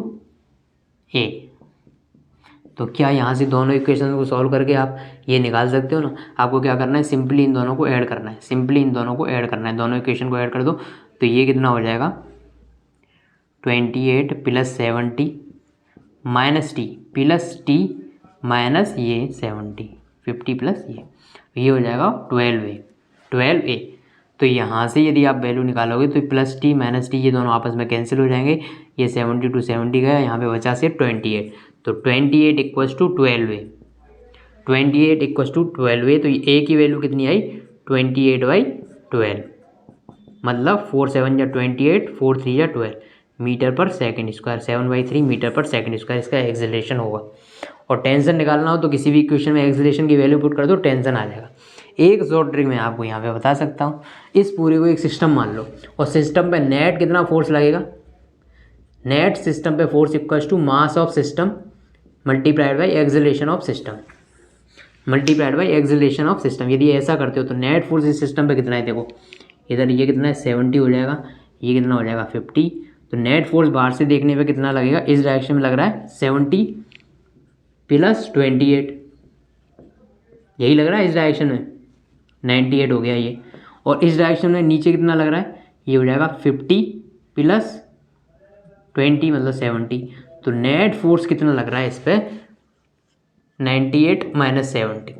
ए। तो क्या यहाँ से दोनों इक्वेशन को सॉल्व करके आप ये निकाल सकते हो ना? आपको क्या करना है, सिंपली इन दोनों को ऐड करना है, सिंपली इन दोनों को ऐड करना है, दोनों इक्वेशन को ऐड कर दो तो ये कितना हो जाएगा 28 प्लस 70 माइनस टी माइनस ये 70 50 प्लस ये हो जाएगा 12a। तो यहाँ से यदि आप वैल्यू निकालोगे तो प्लस टी माइनस टी ये दोनों आपस में कैंसिल हो जाएंगे, ये 70 टू 70 गया, यहाँ पे बचा से 28, तो 28 equals to 12a, 28 equals to 12a। तो ए की वैल्यू कितनी आई 28/12, मतलब 4 7 या 28 4 3 या 12 मीटर पर सेकेंड स्क्वायर, 7/3 मीटर पर सेकेंड स्क्वायर इसका एक्सेलरेशन होगा। और टेंशन निकालना हो तो किसी भी इक्वेशन में एक्सेलरेशन की वैल्यू पुट कर दो, टेंशन आ जाएगा। एक शॉर्ट ट्रिक मैं आपको यहाँ पे बता सकता हूँ। इस पूरे को एक सिस्टम मान लो और सिस्टम पे नेट कितना फोर्स लगेगा, नेट सिस्टम पे force equals to mass of system multiplied by acceleration of system multiplied by acceleration of system. यदि ऐसा करते हो तो नेट फोर्स इस सिस्टम पे कितना है, देखो इधर ये कितना है 70 हो जाएगा, ये कितना हो जाएगा 50। तो नेट फोर्स बाहर से देखने पे कितना लगेगा, इस डायरेक्शन में लग रहा है 70 प्लस 28, यही लग रहा है इस डायरेक्शन में 98 हो गया ये। और इस डायरेक्शन में नीचे कितना लग रहा है, ये हो जाएगा 50 प्लस 20 मतलब 70। तो नेट फोर्स कितना लग रहा है इस पर 98 माइनस 70,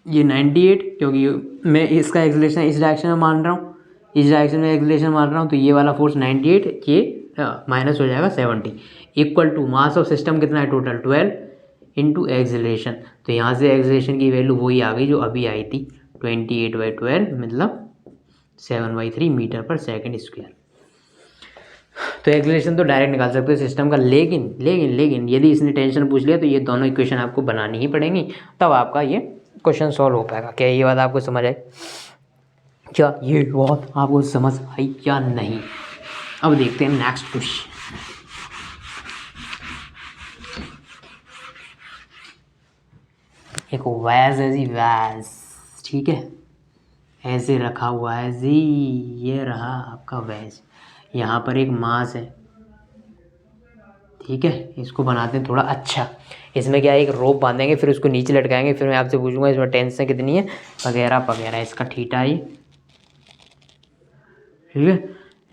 ये 98 क्योंकि मैं इसका एक्सेलरेशन इस डायरेक्शन में मान रहा हूँ, इस डायरेक्शन में एक्सेलरेशन मान रहा हूँ, तो ये वाला फोर्स 98, ये माइनस हो जाएगा 70 equal to mass of system कितना है टोटल 12 इंटू एक्सेलरेशन। तो यहाँ से एक्सेलरेशन की वैल्यू वही आ गई जो अभी आई थी 28/12 मतलब 7/3 मीटर पर सेकेंड स्क्वायर। तो एक्सेलरेशन तो डायरेक्ट निकाल सकते हो सिस्टम का, लेकिन लेकिन लेकिन यदि इसने टेंशन पूछ लिया तो ये दोनों इक्वेशन आपको बनानी ही पड़ेंगी, तब आपका ये क्वेश्चन सॉल्व हो पाएगा। क्या ये बात आपको समझ आई, क्या ये बात आपको समझ आई या नहीं? अब देखते हैं नेक्स्ट क्वेश्चन। एक वैज है जी, वैज, ठीक है, ऐसे रखा हुआ है जी, ये रहा आपका वैज, यहाँ पर एक मास है, ठीक है, इसको बनाते हैं थोड़ा अच्छा। इसमें क्या है, एक रोप बांधेंगे, फिर उसको नीचे लटकाएंगे, फिर मैं आपसे पूछूंगा इसमें टेंशन कितनी है वगैरह वगैरह, इसका थीटा ही, ठीक है।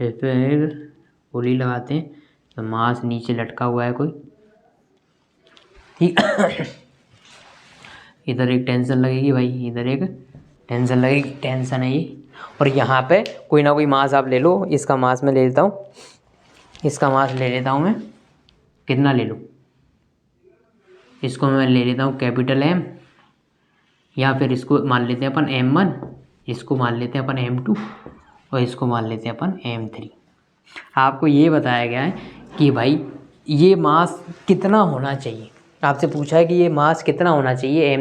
इस पर एक गोली लगाते हैं, तो मास नीचे लटका हुआ है कोई, ठीक इधर एक टेंशन लगेगी भाई, इधर एक टेंशन लगेगी, टेंशन है ये। और यहाँ पे कोई ना कोई मास आप ले लो, इसका मास मैं ले लेता हूँ, इसका मास ले लेता हूँ मैं, कितना ले लूँ, इसको मैं ले लेता हूँ कैपिटल M, या फिर इसको मान लेते हैं अपन M1, इसको मान लेते हैं अपन M2 और इसको मान लेते हैं अपन M3। आपको ये बताया गया है कि भाई ये मास कितना होना चाहिए, आपसे पूछा है कि ये मास कितना होना चाहिए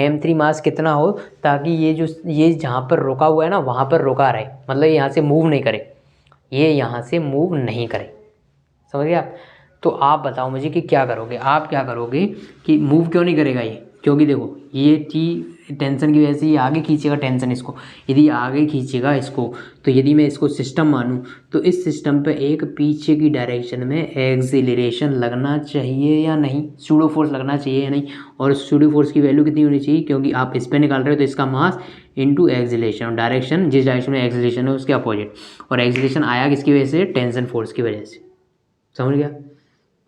M3 मास कितना हो ताकि ये जहाँ पर रुका हुआ है ना वहाँ पर रुका रहे, मतलब यहाँ से मूव नहीं करे, ये यहाँ से मूव नहीं करे, समझ गए आप? तो आप बताओ मुझे कि क्या करोगे, आप क्या करोगे कि मूव क्यों नहीं करेगा ये, क्योंकि देखो ये चीज़ टेंशन की वजह से ये आगे खींचेगा टेंशन इसको, यदि आगे खींचेगा इसको, तो यदि मैं इसको सिस्टम मानूं तो इस सिस्टम पे एक पीछे की डायरेक्शन में एक्सीलरेशन लगना चाहिए या नहीं, सूडो फोर्स लगना चाहिए या नहीं। और सूडो फोर्स की वैल्यू कितनी होनी चाहिए, क्योंकि आप इस पर निकाल रहे हो तो इसका मास इंटू एक्सीलरेशन, डायरेक्शन जिस डायरेक्शन में एक्सीलरेशन है उसके अपोजिट, और एक्सीलरेशन आया किसकी वजह से, टेंशन फोर्स की वजह से, समझ गया,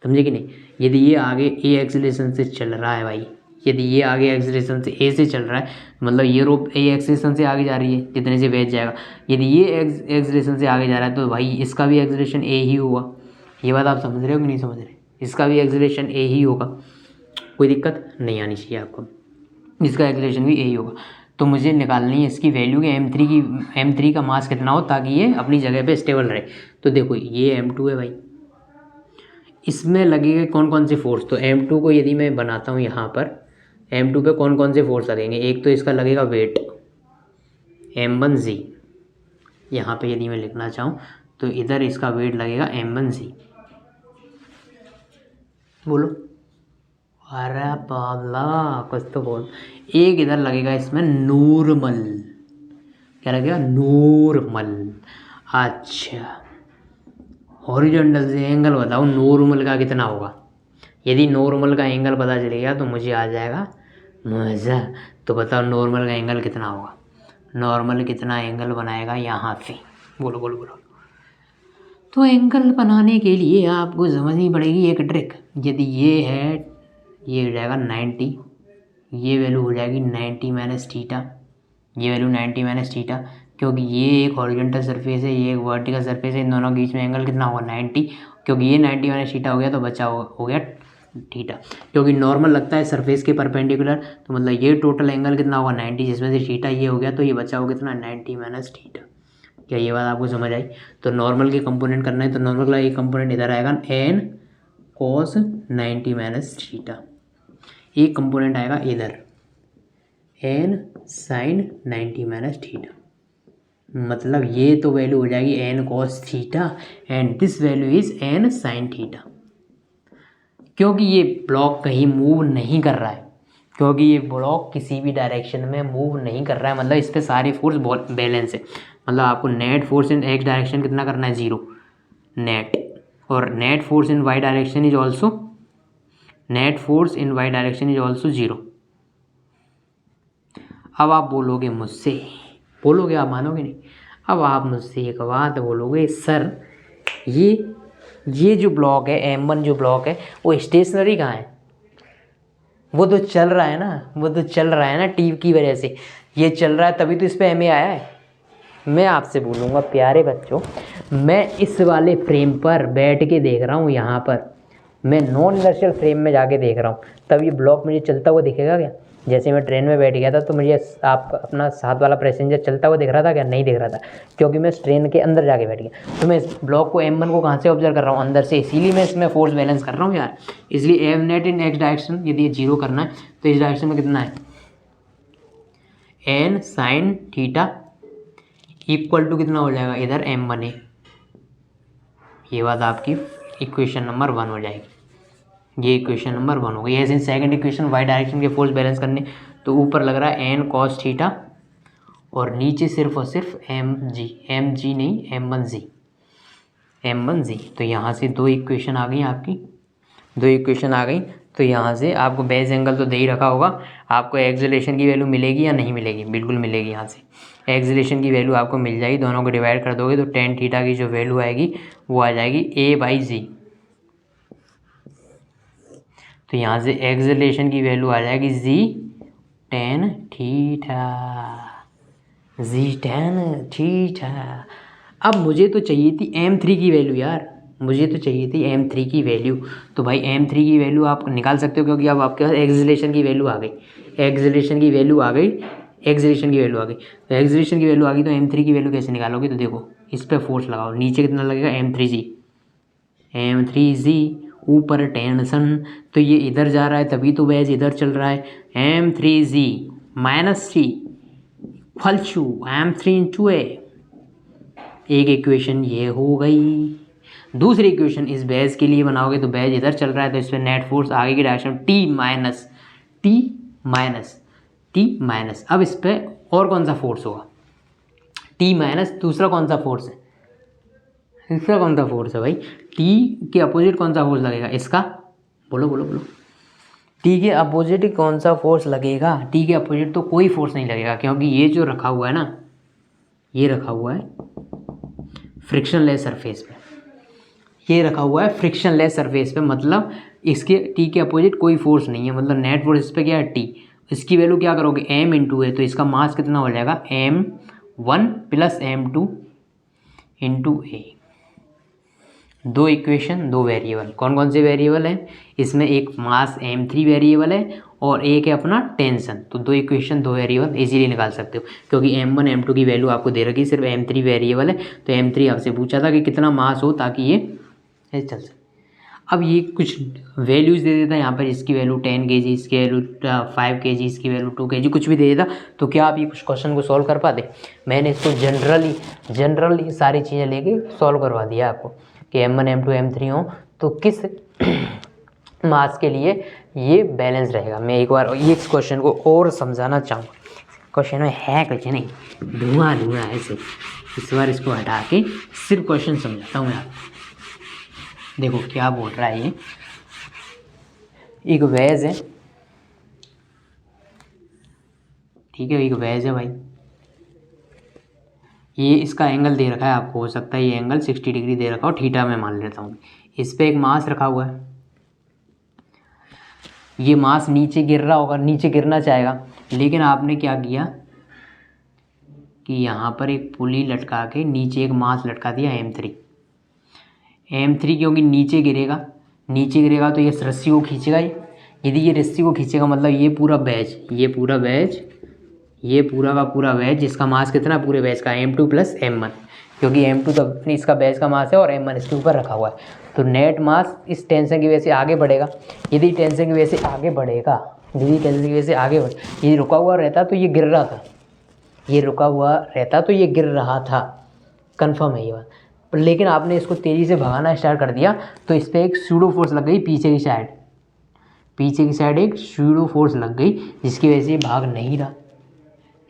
समझे कि नहीं। यदि ये आगे ए एक्सीलरेशन से चल रहा है भाई, यदि ये आगे एक्सीलरेशन से ए से चल रहा है, मतलब ये रोप ए एक्सीलरेशन से आगे जा रही है जितने से वेज जाएगा, यदि ये एक्सीलरेशन से आगे जा रहा है तो भाई इसका भी एक्सीलरेशन ए ही होगा। ये बात आप समझ रहे हो कि नहीं समझ रहे, इसका भी एक्सीलरेशन ए ही होगा, कोई दिक्कत नहीं आनी चाहिए आपको, इसका एक्सीलरेशन भी ए ही होगा। तो मुझे निकालनी है इसकी वैल्यू कि M3 का मास कितना हो ताकि ये अपनी जगह पे स्टेबल रहे। तो देखो ये M2 है भाई, इसमें लगेगा कौन कौन से फोर्स, तो M2 को यदि मैं बनाता हूँ यहाँ पर, M2 पे कौन कौन से फोर्स लगेंगे, एक तो इसका लगेगा वेट M1G, यहाँ पे यदि मैं लिखना चाहूँ तो इधर इसका वेट लगेगा M1G, बोलो अरे बाला कुछ तो बोल। एक इधर लगेगा इसमें नॉर्मल, क्या लगेगा नॉर्मल, अच्छा हॉरिजॉन्टल से एंगल बताओ नॉर्मल का कितना होगा, यदि नॉर्मल का एंगल पता चलेगा तो मुझे आ जाएगा मज़ा। तो बताओ नॉर्मल का एंगल कितना होगा, नॉर्मल कितना एंगल बनाएगा यहाँ से, बोलो बोलो बोलो। तो एंगल बनाने के लिए आपको समझनी पड़ेगी एक ट्रिक, यदि ये है ये हो जाएगा 90, ये वैल्यू हो जाएगी 90 माइनस थीटा, ये वैल्यू 90 माइनस थीटा, क्योंकि ये एक हॉरिजॉन्टल सरफेस है ये एक वर्टिकल सरफेस है, इन दोनों के बीच में एंगल कितना होगा 90, क्योंकि ये 90 माइनस थीटा हो गया तो बचा हो गया थीटा, क्योंकि नॉर्मल लगता है सरफेस के परपेंडिकुलर, तो मतलब ये टोटल एंगल कितना होगा 90, जिसमें से थीटा ये हो गया तो ये बचा हो कितना 90 माइनस थीटा। क्या ये बात आपको समझ आई? तो नॉर्मल के कंपोनेंट करना है तो नॉर्मल का ये कंपोनेंट इधर आएगा n cos 90 माइनस थीटा, एक कंपोनेंट आएगा इधर एन साइन 90 माइनस थीटा, मतलब ये तो वैल्यू हो जाएगी N cos theta and this value is N sine theta. क्योंकि ये ब्लॉक कहीं मूव नहीं कर रहा है, क्योंकि ये ब्लॉक किसी भी डायरेक्शन में मूव नहीं कर रहा है, मतलब इस पर सारे फोर्स बैलेंस है। मतलब आपको net force in X direction कितना करना है, 0 नेट, और net force in Y direction is also, net force in Y direction is also 0। अब आप बोलोगे मुझसे, बोलोगे, आप मानोगे नहीं, अब आप मुझसे एक बात बोलोगे, सर ये जो ब्लॉक है M1 जो ब्लॉक है वो स्टेशनरी कहाँ है, वो तो चल रहा है ना, वो तो चल रहा है ना टी की वजह से, ये चल रहा है तभी तो इस पर MA आया है। मैं आपसे बोलूँगा प्यारे बच्चों, मैं इस वाले फ्रेम पर बैठ के देख रहा हूँ, यहाँ पर मैं नॉन इनर्शियल फ्रेम में जाके देख रहा हूँ, तब ये ब्लॉक मुझे चलता हुआ दिखेगा क्या? जैसे मैं ट्रेन में बैठ गया था तो मुझे आप अपना साथ वाला पैसेंजर चलता हुआ दिख रहा था क्या? नहीं दिख रहा था, क्योंकि मैं ट्रेन के अंदर जाके बैठ गया। तो मैं इस ब्लॉक को M1 को कहाँ से ऑब्जर्व कर रहा हूँ? अंदर से, इसीलिए मैं इसमें फोर्स बैलेंस कर रहा हूँ यार। इसलिए एम नेट इन एक्स डायरेक्शन, यदि ये 0 करना है तो इस डायरेक्शन में कितना है, N sine theta equal to कितना हो जाएगा इधर M1A। ये बात आपकी इक्वेशन नंबर 1 हो जाएगी, ये इक्वेशन नंबर 1 हो गई। ऐसे सेकंड इक्वेशन वाई डायरेक्शन के फोर्स बैलेंस करने, तो ऊपर लग रहा है एन कॉस थीटा और नीचे सिर्फ और सिर्फ एम जी नहीं M1Z। तो यहाँ से 2 इक्वेशन आ गई आपकी, 2 इक्वेशन आ गई। तो यहाँ से आपको बेस एंगल तो दे ही रखा होगा, आपको एक्सेलरेशन की वैल्यू मिलेगी या नहीं मिलेगी? बिल्कुल मिलेगी। यहाँ से एक्सेलरेशन की वैल्यू आपको मिल जाएगी, दोनों को डिवाइड कर दोगे तो टेन थीटा की जो वैल्यू आएगी वो आ जाएगी A/G। तो यहाँ से एक्सेलरेशन की वैल्यू आ जाएगी जी टेन थीटा। अब मुझे तो चाहिए थी M3 की वैल्यू यार, मुझे तो चाहिए थी M3 की वैल्यू। तो भाई M3 की वैल्यू आप निकाल सकते हो, क्योंकि अब आपके पास एक्सेलरेशन की वैल्यू आ गई, एक्सेलरेशन की वैल्यू आ गई, एक्सेलरेशन की वैल्यू आ गई। तो एक्सेलरेशन की वैल्यू आ गई तो M3 की वैल्यू कैसे निकालोगे? तो देखो इस पर फोर्स लगाओ, नीचे कितना लगेगा M3G, ऊपर टेंशन, तो ये इधर जा रहा है तभी तो वेज इधर चल रहा है। M3G minus T equal to M3 × A। एक इक्वेशन ये हो गई। दूसरी इक्वेशन इस बेस के लिए बनाओगे तो बेस इधर चल रहा है तो इस पर नेट फोर्स आगे की डायरेक्शन T माइनस। अब इस पर और कौन सा फोर्स होगा? T माइनस, दूसरा कौन सा फोर्स है? दूसरा कौन सा फोर्स है भाई? T के अपोजिट कौन सा फोर्स लगेगा इसका? बोलो बोलो बोलो। T के अपोजिट कौन सा फोर्स लगेगा? T के अपोजिट तो कोई फोर्स नहीं लगेगा, क्योंकि ये जो रखा हुआ है ना, ये रखा हुआ है फ्रिक्शनलेस सरफेस पे, ये रखा हुआ है फ्रिक्शनलेस सरफेस पे, मतलब इसके T के अपोजिट कोई फोर्स नहीं है, मतलब नेट फोर्स इस पर क्या है T। इसकी वैल्यू क्या करोगे? M × A, तो इसका मास कितना हो जाएगा? M1 + M2 × A। 2 equation 2 variable, कौन कौन से वेरिएबल हैं इसमें? एक मास M3 वेरिएबल है और एक है अपना टेंशन। तो 2 इक्वेशन 2 वेरिएबल इजीली निकाल सकते हो, क्योंकि M1 M2 की वैल्यू आपको दे रखी, सिर्फ M3 वेरिएबल है। तो M3 आपसे पूछा था कि कितना मास हो ताकि ये चल सके। अब ये कुछ वैल्यूज़ दे देता है यहाँ पर, इसकी वैल्यू 10 kg, इसकी वैल्यू 5 kg, इसकी वैल्यू 2 kg, कुछ भी दे देता, तो क्या आप ये कुछ क्वेश्चन को सॉल्व कर पाते? मैंने इसको जनरली सारी चीज़ें लेके सॉल्व करवा दिया आपको कि M1 M2 M3 हो तो किस मास के लिए ये बैलेंस रहेगा। मैं एक बार ये इस क्वेश्चन को और समझाना चाहूँगा, क्वेश्चन में है कुछ नहीं, धुआं है सिर्फ। इस बार इसको हटा के सिर्फ क्वेश्चन समझाता हूँ मैं आपको। देखो क्या बोल रहा है ये, एक वेज है, ठीक है, एक वेज है भाई, ये इसका एंगल दे रखा है आपको, हो सकता है ये एंगल 60 डिग्री दे रखा हो, थीटा में मान लेता हूँ। इस पे एक मास रखा हुआ है, ये मास नीचे गिर रहा होगा, नीचे गिरना चाहेगा, लेकिन आपने क्या किया कि यहाँ पर एक पुली लटका के नीचे एक मास लटका दिया M3, क्योंकि नीचे गिरेगा तो ये रस्सी को खींचेगा। यदि ये रस्सी को खींचेगा मतलब ये पूरा बैच जिसका मास कितना पूरे बैच का M2 + M1, क्योंकि M2 तो इसका बैच का मास है और M1 इसके ऊपर रखा हुआ है। तो नेट मास इस टेंशन की वजह से आगे बढ़ेगा। यदि टेंशन की वजह से आगे बढ़ेगा धीरे कैसे की वजह से आगे बढ़, ये रुका हुआ रहता तो ये गिर रहा था, ये रुका हुआ रहता तो ये गिर रहा था, कंफर्म है ये बात। लेकिन आपने इसको तेज़ी से भगाना स्टार्ट कर दिया तो इस पर एक सूडो फोर्स लग गई पीछे की साइड, पीछे की साइड एक सूडो फोर्स लग गई जिसकी वजह से ये भाग नहीं रहा,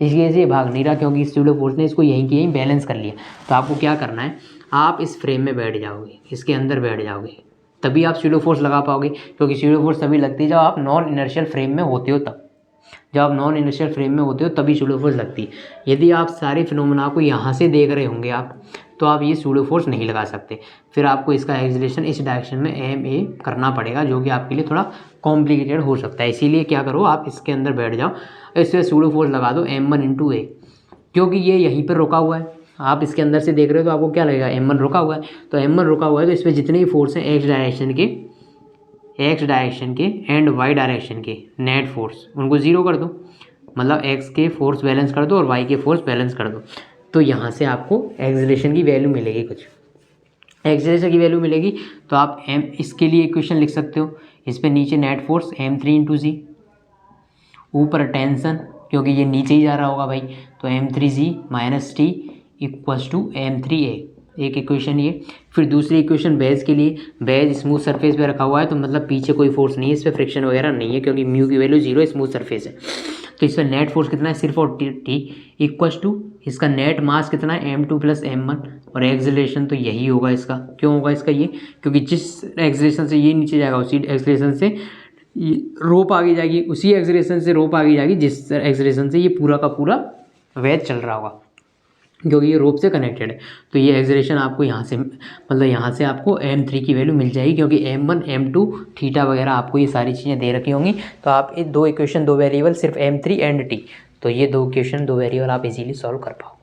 इसकी वजह से ये भाग नहीं रहा क्योंकि इस सूडो फोर्स ने इसको यहीं के यहीं बैलेंस कर लिया। तो आपको क्या करना है, आप इस फ्रेम में बैठ जाओगे, इसके अंदर बैठ जाओगे, तभी आप सूडो फोर्स लगा पाओगे, क्योंकि सूडो फोर्स तभी लगती है जब आप नॉन इनर्शियल फ्रेम में होते हो, तब जब आप नॉन इनर्शियल फ्रेम में होते हो तभी सूडो फोर्स लगती है। यदि आप सारे फिनोमेना को यहाँ से देख रहे होंगे आप, तो आप ये सूडो फोर्स नहीं लगा सकते, फिर आपको इसका एक्सीलरेशन इस डायरेक्शन में एम ए करना पड़ेगा, जो कि आपके लिए थोड़ा कॉम्प्लिकेटेड हो सकता है। इसीलिए क्या करो, आप इसके अंदर बैठ जाओ, इससे सूडो फोर्स लगा दो m1 × a, क्योंकि ये यहीं पर रुका हुआ है, आप इसके अंदर से देख रहे हो तो आपको क्या लगेगा, m1 रुका हुआ है, तो m1 रुका हुआ है तो इस पर जितने भी फोर्स हैं एक्स डायरेक्शन के एंड वाई डायरेक्शन के नेट फोर्स, उनको ज़ीरो कर दो, मतलब एक्स के फोर्स बैलेंस कर दो और वाई के फोर्स बैलेंस कर दो, तो यहाँ से आपको एक्सीलरेशन की वैल्यू मिलेगी, कुछ एक्सीलरेशन की वैल्यू मिलेगी। तो आप एम इसके लिए इक्वेशन लिख सकते हो, इस पे नीचे नेट फोर्स m3 × g, ऊपर टेंशन क्योंकि ये नीचे ही जा रहा होगा भाई, तो m3g - t = m3a, एक इक्वेशन ये। फिर दूसरी इक्वेशन बेज के लिए, बेज स्मूथ सरफेस पे रखा हुआ है तो मतलब पीछे कोई फोर्स नहीं है, इस पर फ्रिक्शन वगैरह नहीं है क्योंकि म्यू की वैल्यू 0 स्मूथ सरफेस है, तो इस पर नेट फोर्स कितना है, सिर्फ और टी = इसका नेट मास कितना है m2 + m1, और एक्सेलरेशन तो यही होगा इसका। क्यों होगा इसका ये, क्योंकि जिस एक्सेलरेशन से ये नीचे जाएगा उसी एक्सेलरेशन से रोप आगे जाएगी, उसी एक्सेलरेशन से रोप आगे जाएगी जिस एक्सेलरेशन से ये पूरा का पूरा वेज चल रहा होगा, क्योंकि ये रोप से कनेक्टेड है। तो ये एक्सेलरेशन आपको यहाँ से, मतलब यहाँ से आपको m3 की वैल्यू मिल जाएगी, क्योंकि m1 m2 थीटा वगैरह आपको ये सारी चीज़ें दे रखी होंगी। तो आप ये दो इक्वेशन, दो वेरिएबल, सिर्फ m3 एंड t, तो ये दो इक्वेशन दो वेरिएबल आप इजीली सॉल्व कर पाओगे,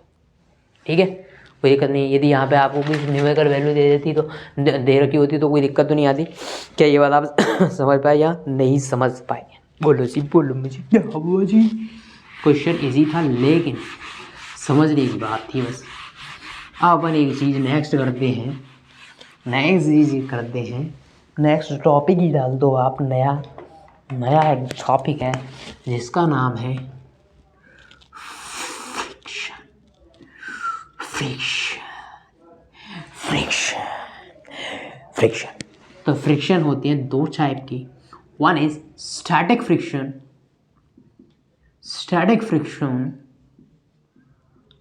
ठीक है, कोई दिक्कत नहीं। यदि यहाँ पे आपको कुछ न्यूमेरिकल वैल्यू दे देती तो दे रखी होती तो कोई दिक्कत तो नहीं आती। क्या ये बात आप समझ पाए या नहीं समझ पाए? बोलो जी, बोलो मुझे क्या हुआ जी। क्वेश्चन इजी था लेकिन समझने की बात थी बस। अब अपन एक चीज़ नेक्स्ट करते हैं, नेक्स्ट टॉपिक ही डाल दो आप, नया एक टॉपिक है जिसका नाम है फ्रिक्शन। तो फ्रिक्शन होती है दो टाइप की, one is static friction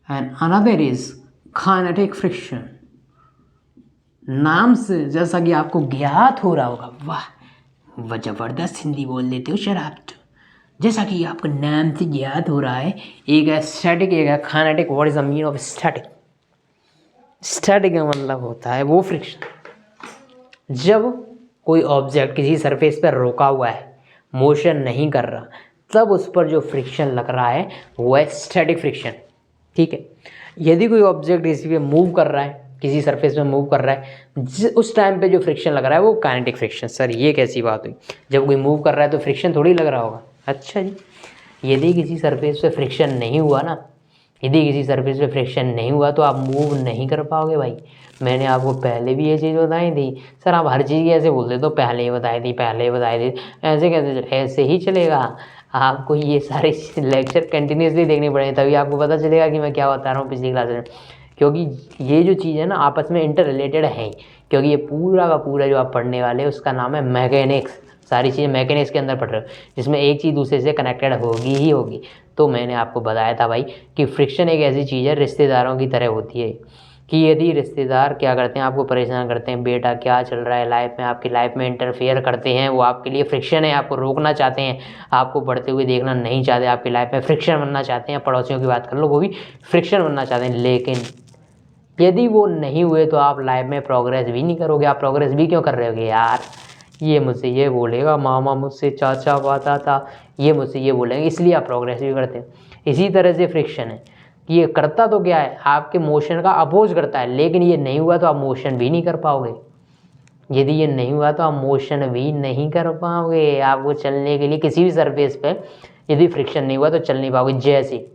and another is kinetic friction. नाम से जैसा कि आपको ज्ञात हो रहा होगा, वाह जबरदस्त हिंदी बोल देते हो सर आप तो, जैसा कि आपको नाम से ज्ञात हो रहा है, एक है स्टैटिक, एक है kinetic. What is the meaning of static? Static का मतलब होता है वो फ्रिक्शन जब कोई ऑब्जेक्ट किसी सरफेस पर रोका हुआ है, मोशन नहीं कर रहा, तब उस पर जो फ्रिक्शन लग रहा है वो है स्टैटिक फ्रिक्शन, ठीक है। यदि कोई ऑब्जेक्ट किसी पे मूव कर रहा है, किसी सरफेस में मूव कर रहा है, उस टाइम पे जो फ्रिक्शन लग रहा है वो काइनेटिक फ्रिक्शन। सर ये कैसी बात हुई, जब कोई मूव कर रहा है तो फ्रिक्शन थोड़ी लग रहा होगा। अच्छा जी, यदि किसी सरफेस पे फ्रिक्शन नहीं हुआ ना, यदि किसी सरफेस पे फ्रिक्शन नहीं हुआ तो आप मूव नहीं कर पाओगे भाई। मैंने आपको पहले भी ये चीज़ बताई थी। सर आप हर चीज़ ऐसे बोलते तो पहले ही बताई थी, ऐसे कैसे? ऐसे ही चलेगा। आपको ये सारे लेक्चर कंटिन्यूसली देखने पड़ेंगे, तभी आपको पता चलेगा कि मैं क्या बता रहा हूँ पिछली क्लास में, क्योंकि ये जो चीज़ है ना आपस में इंटर रिलेटेड है, क्योंकि ये पूरा का पूरा जो आप पढ़ने वाले हैं उसका नाम है मैकेनिक्स। सारी चीज़ें मैकेनिक्स के अंदर पढ़ रहे हो, जिसमें एक चीज़ दूसरे से कनेक्टेड होगी ही होगी। तो मैंने आपको बताया था भाई कि फ्रिक्शन एक ऐसी चीज़ है रिश्तेदारों की तरह होती है, कि यदि रिश्तेदार क्या करते हैं, आपको परेशान करते हैं, बेटा क्या चल रहा है लाइफ में, आपकी लाइफ में इंटरफेयर करते हैं, वो आपके लिए फ्रिक्शन है, आपको रोकना चाहते हैं, आपको बढ़ते हुए देखना नहीं चाहते, आपकी लाइफ में फ्रिक्शन बनना चाहते हैं। पड़ोसियों की बात कर लो, वो भी फ्रिक्शन बनना चाहते हैं, लेकिन यदि वो नहीं हुए तो आप लाइफ में प्रोग्रेस भी नहीं करोगे। आप प्रोग्रेस भी क्यों कर रहे होगे यार, ये मुझसे ये बोलेगा, मामा मुझसे चाचा बाता था, ये मुझसे ये बोलेंगे, इसलिए आप प्रोग्रेस भी करते हैं। इसी तरह से फ्रिक्शन है कि ये करता तो क्या है, आपके मोशन का अपोज करता है, लेकिन ये नहीं हुआ तो आप मोशन भी नहीं कर पाओगे। यदि ये नहीं हुआ तो आप मोशन भी नहीं कर पाओगे। आपको चलने के लिए किसी भी सरफेस पे यदि फ्रिक्शन नहीं हुआ तो चल नहीं पाओगे। जैसे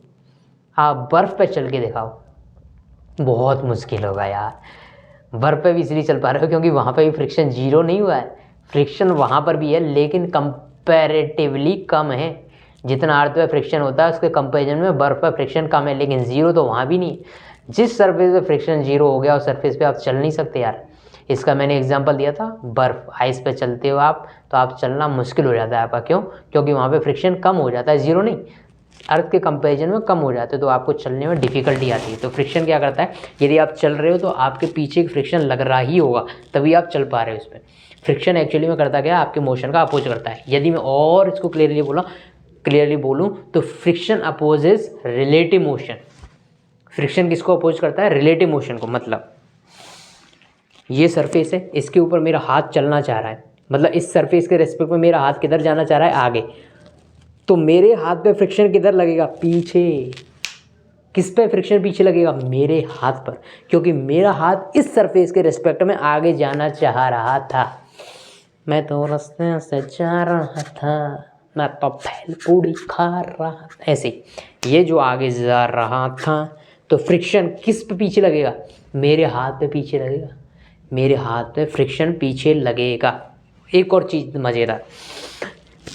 आप बर्फ़ पे चल के दिखाओ, बहुत मुश्किल होगा यार। बर्फ़ पे भी इसलिए चल पा रहे हो क्योंकि वहाँ पे भी फ्रिक्शन जीरो नहीं हुआ है, फ्रिक्शन वहाँ पर भी है, लेकिन कम कंपैरेटिवली कम है। जितना अर्थ पे फ्रिक्शन होता है उसके कंपेरिजन में बर्फ़ पर फ्रिक्शन कम है, लेकिन ज़ीरो तो वहाँ भी नहीं है। जिस सरफेस पे फ्रिक्शन ज़ीरो हो गया उस सरफेस पे आप चल नहीं सकते यार। इसका मैंने एग्जांपल दिया था, बर्फ़, आइस पे चलते हो आप तो आप चलना मुश्किल हो जाता है आपका। क्यों? क्योंकि वहाँ पे फ्रिक्शन कम हो जाता है, ज़ीरो नहीं, अर्थ के कंपैरिजन में कम हो जाते हैं, तो आपको चलने में डिफ़िकल्टी आती है। तो फ्रिक्शन क्या करता है, यदि आप चल रहे हो तो आपके पीछे एक फ्रिक्शन लग रहा ही होगा, तभी आप चल पा रहे हो उस पर। फ्रिक्शन एक्चुअली में करता क्या है, आपके मोशन का अपोज करता है। यदि मैं और इसको क्लियरली बोलूँ तो friction opposes relative motion. Friction किसको अपोज करता है? रिलेटिव मोशन को। मतलब ये सरफेस है, इसके ऊपर मेरा हाथ चलना चाह रहा है, मतलब इस सरफेस के रेस्पेक्ट में मेरा हाथ किधर जाना चाह रहा है? आगे। तो मेरे हाथ पे फ्रिक्शन किधर लगेगा? पीछे। किस पे फ्रिक्शन पीछे लगेगा? मेरे हाथ पर, क्योंकि मेरा हाथ इस सरफेस के रेस्पेक्ट में आगे जाना चाह रहा था। मैं तो रास्ते से जा रहा था, मैं तो भेलपूरी खा रहा था, ऐसे ये जो आगे जा रहा था। तो फ्रिक्शन किस पे पीछे लगेगा? मेरे हाथ पे पीछे लगेगा। मेरे हाथ पे फ्रिक्शन पीछे लगेगा। एक और चीज़ मज़ेदार,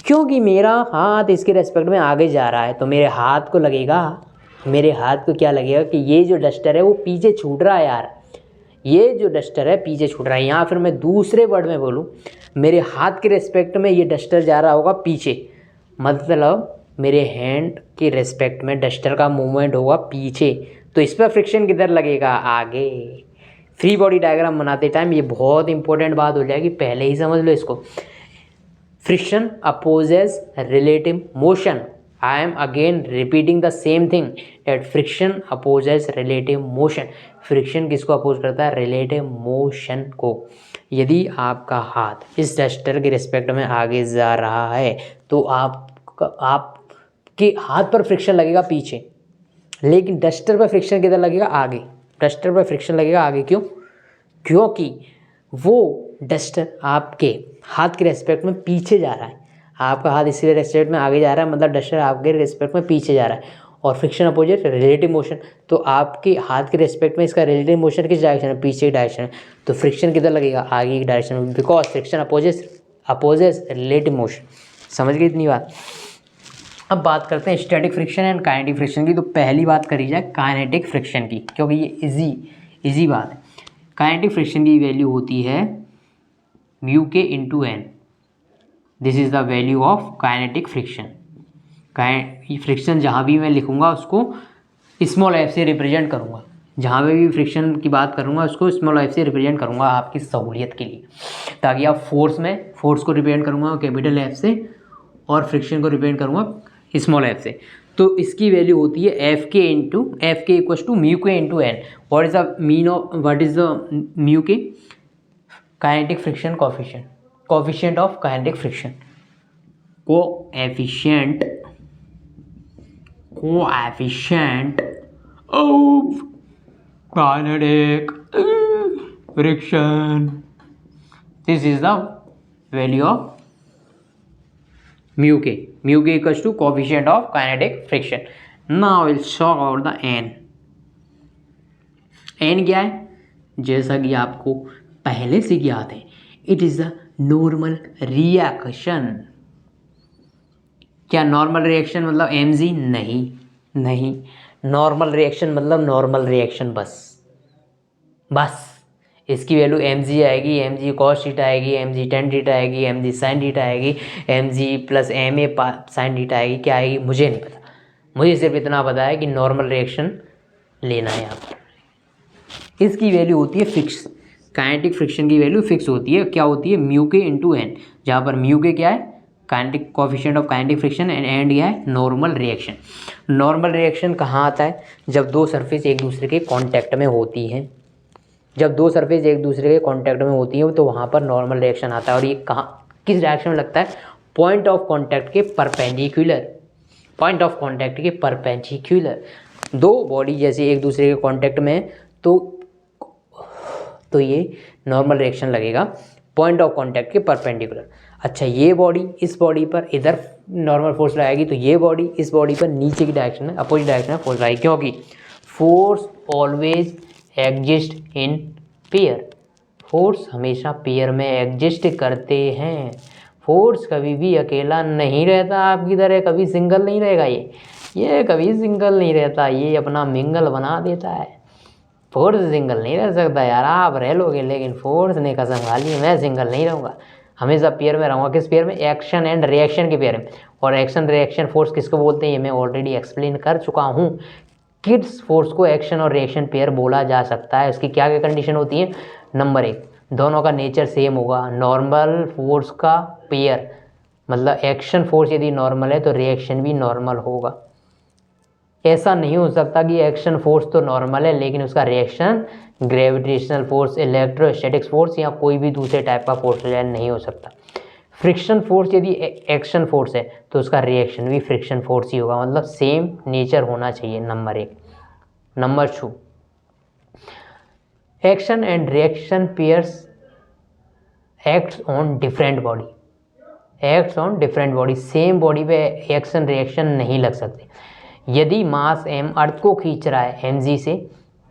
क्योंकि मेरा हाथ इसके रेस्पेक्ट में आगे जा रहा है तो मेरे हाथ को लगेगा, मेरे हाथ को क्या लगेगा कि ये जो डस्टर है वो पीछे छूट रहा है यार, ये जो डस्टर है पीछे छूट रहा है। यहाँ फिर मैं दूसरे वर्ड में बोलूँ, मेरे हाथ के रेस्पेक्ट में ये डस्टर जा रहा होगा पीछे, मतलब मेरे हैंड के रेस्पेक्ट में डस्टर का मूवमेंट होगा पीछे, तो इस पर फ्रिक्शन किधर लगेगा? आगे। फ्री बॉडी डायग्राम बनाते टाइम ये बहुत इंपॉर्टेंट बात हो जाएगी, पहले ही समझ लो इसको। Friction opposes relative motion. I am again repeating the same thing that friction opposes relative motion. Friction किसको अपोज करता है? रिलेटिव मोशन को। यदि आपका हाथ इस डस्टर के रिस्पेक्ट में आगे जा रहा है तो आपके हाथ पर फ्रिक्शन लगेगा पीछे, लेकिन डस्टर पर फ्रिक्शन किधर लगेगा? आगे। डस्टर पर फ्रिक्शन लगेगा आगे। क्यों? क्योंकि वो डस्टर आपके हाथ के रेस्पेक्ट में पीछे जा रहा है। आपका हाथ इसके रेस्पेक्ट में आगे जा रहा है, मतलब डस्टर आपके रेस्पेक्ट में पीछे जा रहा है। और फ्रिक्शन अपोजिट रिलेटिव मोशन, तो आपके हाथ के रेस्पेक्ट में इसका रिलेटिव मोशन किस डायरेक्शन में? पीछे की डायरेक्शन में। तो फ्रिक्शन किधर लगेगा? आगे की डायरेक्शन में, because friction opposes relative motion. समझ गए इतनी बात? अब बात करते हैं static friction and kinetic friction की। तो पहली बात करी जाए काइनेटिक फ्रिक्शन की, क्योंकि ये इजी बात है। काइनेटिक फ्रिक्शन की वैल्यू होती है म्यू के into N. This is the value of kinetic friction. Friction जहाँ भी मैं लिखूँगा उसको स्मॉल एफ से रिप्रेजेंट करूँगा, जहाँ पे भी फ्रिक्शन की बात करूँगा उसको स्मॉल एफ से रिप्रेजेंट करूँगा आपकी सहूलियत के लिए, ताकि आप फोर्स को रिप्रेजेंट करूँगा कैपिटल एफ से और फ्रिक्शन को रिप्रेजेंट करूँगा स्मॉल एफ से। तो इसकी वैल्यू होती है F K equals to mu के into N. What is the mu K? Kinetic friction coefficient of kinetic friction, coefficient of kinetic friction. This is the value of mu K equals to coefficient of kinetic friction. Now will solve out the N. N क्या है? जैसा कि आपको पहले से याद है, it is the normal reaction. क्या नॉर्मल रिएक्शन मतलब एम जी? नहीं, नॉर्मल रिएक्शन मतलब नॉर्मल रिएक्शन बस इसकी वैल्यू एम जी आएगी, एम जी कॉस थीटा आएगी, एम जी टेन थीटा आएगी, एम जी साइन थीटा आएगी, M G plus M A sine theta आएगी। क्या आएगी मुझे नहीं पता, मुझे सिर्फ इतना पता है कि नॉर्मल रिएक्शन लेना है यहाँ पर। इसकी वैल्यू होती है फिक्स। काइनेटिक फ्रिक्शन की वैल्यू फिक्स होती है। क्या होती है? म्यू के इंटू एन, जहाँ पर म्यू के क्या है? Kinetic coefficient of kinetic friction, and क्या है? Normal reaction. नॉर्मल रिएक्शन कहाँ आता है? जब दो सरफेस एक दूसरे के कांटेक्ट में होती हैं। जब दो सरफेस एक दूसरे के कांटेक्ट में होती हैं तो वहाँ पर नॉर्मल रिएक्शन आता है। और ये कहाँ, किस डायरेक्शन में लगता है? पॉइंट ऑफ कांटेक्ट के परपेंडिकुलर। पॉइंट ऑफ कांटेक्ट के परपेंडिकुलर। दो बॉडी जैसे एक दूसरे के कांटेक्ट में है तो ये नॉर्मल रिएक्शन लगेगा पॉइंट ऑफ कांटेक्ट के परपेंडिकुलर। अच्छा, ये बॉडी इस बॉडी पर इधर नॉर्मल फोर्स लगाएगी तो ये बॉडी इस बॉडी पर नीचे की डायरेक्शन में, अपोजिट डायरेक्शन में फोर्स लगाएगी, क्योंकि force always exist in pair. Force हमेशा पेयर में एग्जिस्ट करते हैं। फोर्स कभी भी अकेला नहीं रहता आपकी तरह, कभी सिंगल नहीं रहेगा ये कभी सिंगल नहीं रहता, ये अपना मिंगल बना देता है। फोर्स सिंगल नहीं रह सकता यार, आप रह लोगे लेकिन फोर्स ने कसम खा ली मैं सिंगल नहीं रहूँगा, हमेशा पेयर में रहूँगा। किस पेयर में? एक्शन एंड रिएक्शन के पेयर में। और एक्शन रिएक्शन फोर्स किसको बोलते हैं ये मैं ऑलरेडी एक्सप्लेन कर चुका हूँ। किस फोर्स को एक्शन और रिएक्शन पेयर बोला जा सकता है, उसकी क्या क्या कंडीशन होती है? नंबर 1, दोनों का नेचर सेम होगा, नॉर्मल फोर्स का पेयर, मतलब एक्शन फोर्स यदि नॉर्मल है तो रिएक्शन भी नॉर्मल होगा। ऐसा नहीं हो सकता कि एक्शन फोर्स तो नॉर्मल है लेकिन उसका reaction gravitational force, electrostatics force या कोई भी दूसरे टाइप का फोर्स हो जाए, नहीं हो सकता। फ्रिक्शन फोर्स यदि एक्शन फोर्स है तो उसका रिएक्शन भी फ्रिक्शन फोर्स ही होगा, मतलब सेम नेचर होना चाहिए, number 1। Number 2, action and reaction pairs acts on different body, acts on different body, same body पे एक्शन रिएक्शन नहीं लग सकते। यदि मास m अर्थ को खींच रहा है mg से,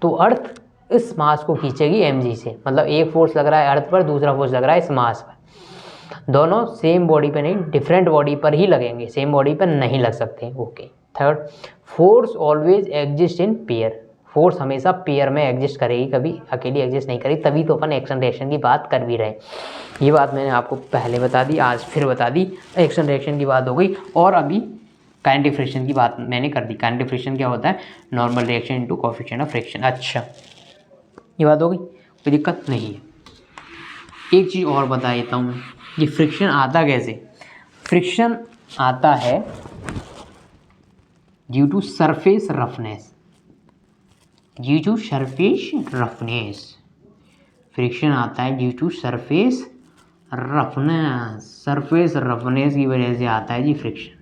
तो अर्थ इस मास को खींचेगी mg से, मतलब एक फोर्स लग रहा है अर्थ पर, दूसरा फोर्स लग रहा है इस मास पर। दोनों सेम बॉडी पे नहीं, डिफरेंट बॉडी पर ही लगेंगे, सेम बॉडी पर नहीं लग सकते। Okay. Third, force always exist in pair, force हमेशा पेयर में एग्जिस्ट करेगी, कभी अकेली एग्जिस्ट नहीं करेगी, तभी तो अपन एक्शन रिएक्शन की बात कर भी रहे। ये बात मैंने आपको पहले बता दी, आज फिर बता दी। एक्शन रिएक्शन की बात हो गई, और अभी काइनेटिक फ्रिक्शन की बात मैंने कर दी। काइनेटिक फ्रिक्शन क्या होता है? Normal reaction into coefficient of friction. अच्छा, ये बात हो गई, कोई दिक्कत नहीं है। एक चीज़ और बता देता हूँ, ये फ्रिक्शन आता कैसे? फ्रिक्शन आता है due to surface roughness, due to surface roughness. Friction आता है due to surface roughness, surface roughness की वजह से आता है जी फ्रिक्शन।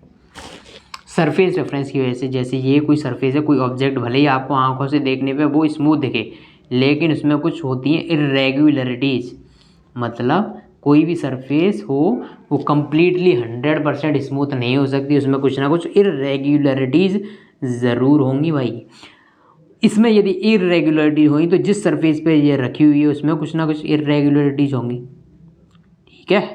सरफेस रेफरेंस की वजह से, जैसे ये कोई सरफेस है, कोई ऑब्जेक्ट भले ही आपको आंखों से देखने पे वो स्मूथ दिखे, लेकिन उसमें कुछ होती हैं इर्रेगुलरिटीज़, मतलब कोई भी सरफेस हो वो कम्प्लीटली 100% स्मूथ नहीं हो सकती, उसमें कुछ ना कुछ इर्रेगुलरिटीज़ ज़रूर होंगी भाई। इसमें यदि इर्रेगुलरिटीज़ होंगी तो जिस सरफेस पे ये रखी हुई है उसमें कुछ ना कुछ इर्रेगुलरिटीज़ होंगी, ठीक है।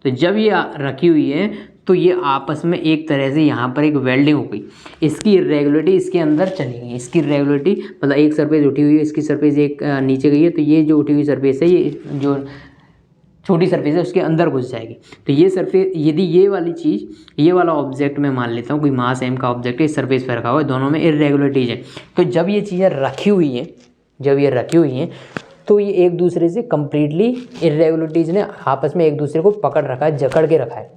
तो जब ये रखी हुई है तो ये आपस में एक तरह से यहाँ पर एक वेल्डिंग हो गई, इसकी इरेगुलरिटी इसके अंदर चली गई, इसकी इरेगुलरिटी मतलब एक सरफेस उठी हुई है, इसकी सरफेस एक नीचे गई है, तो ये जो उठी हुई सरफेस है, ये जो छोटी सरफेस है उसके अंदर घुस जाएगी। तो ये सरफेस, यदि ये वाली चीज़, ये वाला ऑब्जेक्ट मैं मान लेता हूँ कोई मास m का ऑब्जेक्ट है, इस सरफेस पर रखा हुआ है, दोनों में इरेगुलरिटीज है। तो जब ये चीज़ें रखी हुई हैं, जब ये रखी हुई हैं तो ये एक दूसरे से कम्प्लीटली इरेगुलरिटीज़ ने आपस में एक दूसरे को पकड़ रखा है, जकड़ के रखा है,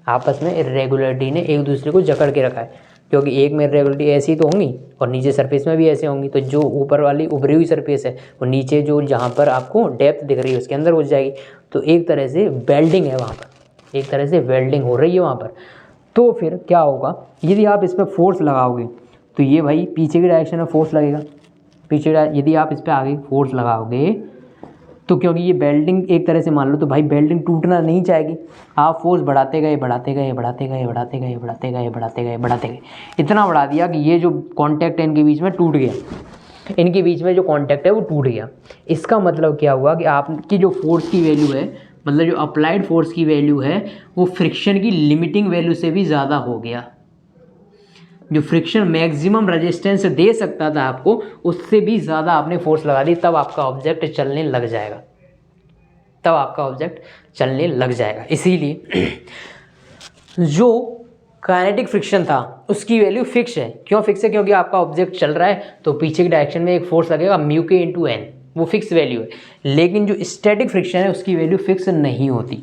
आपस में इरेगुलरिटी ने एक दूसरे को जकड़ के रखा है, क्योंकि एक में इरेगुलरिटी ऐसी तो होंगी और नीचे सरफेस में भी ऐसे होंगी, तो जो ऊपर वाली उभरी हुई सरफेस है वो नीचे जो जहाँ पर आपको डेप्थ दिख रही है उसके अंदर घुस जाएगी। तो एक तरह से वेल्डिंग है वहाँ पर, एक तरह से वेल्डिंग हो रही है वहाँ पर। तो फिर क्या होगा, यदि आप इस पर फोर्स लगाओगे तो ये भाई पीछे की डायरेक्शन में फोर्स लगेगा, पीछे यदि आप इस पर आगे फोर्स लगाओगे तो क्योंकि ये बेल्डिंग एक तरह से मान लो, तो भाई बेल्डिंग टूटना नहीं चाहेगी, आप फोर्स बढ़ाते गए बढ़ाते गए बढ़ाते गए बढ़ाते गए बढ़ाते गए बढ़ाते गए बढ़ाते गए, इतना बढ़ा दिया कि ये जो कॉन्टैक्ट है इनके बीच में टूट गया, इनके बीच में जो कॉन्टैक्ट है वो टूट गया। इसका मतलब क्या हुआ कि आपकी जो फोर्स की वैल्यू है, मतलब जो अप्लाइड फोर्स की वैल्यू है, वो फ्रिक्शन की लिमिटिंग वैल्यू से भी ज़्यादा हो गया। जो फ्रिक्शन मैक्सिमम रेजिस्टेंस दे सकता था आपको, उससे भी ज़्यादा आपने फोर्स लगा दी, तब आपका ऑब्जेक्ट चलने लग जाएगा, तब आपका ऑब्जेक्ट चलने लग जाएगा। इसीलिए जो काइनेटिक फ्रिक्शन था उसकी वैल्यू फिक्स है। क्यों फिक्स है? क्योंकि आपका ऑब्जेक्ट चल रहा है तो पीछे की डायरेक्शन में एक फोर्स लगेगा म्यू के इंटू एन, वो फिक्स वैल्यू है। लेकिन जो स्टैटिक फ्रिक्शन है उसकी वैल्यू फिक्स नहीं होती,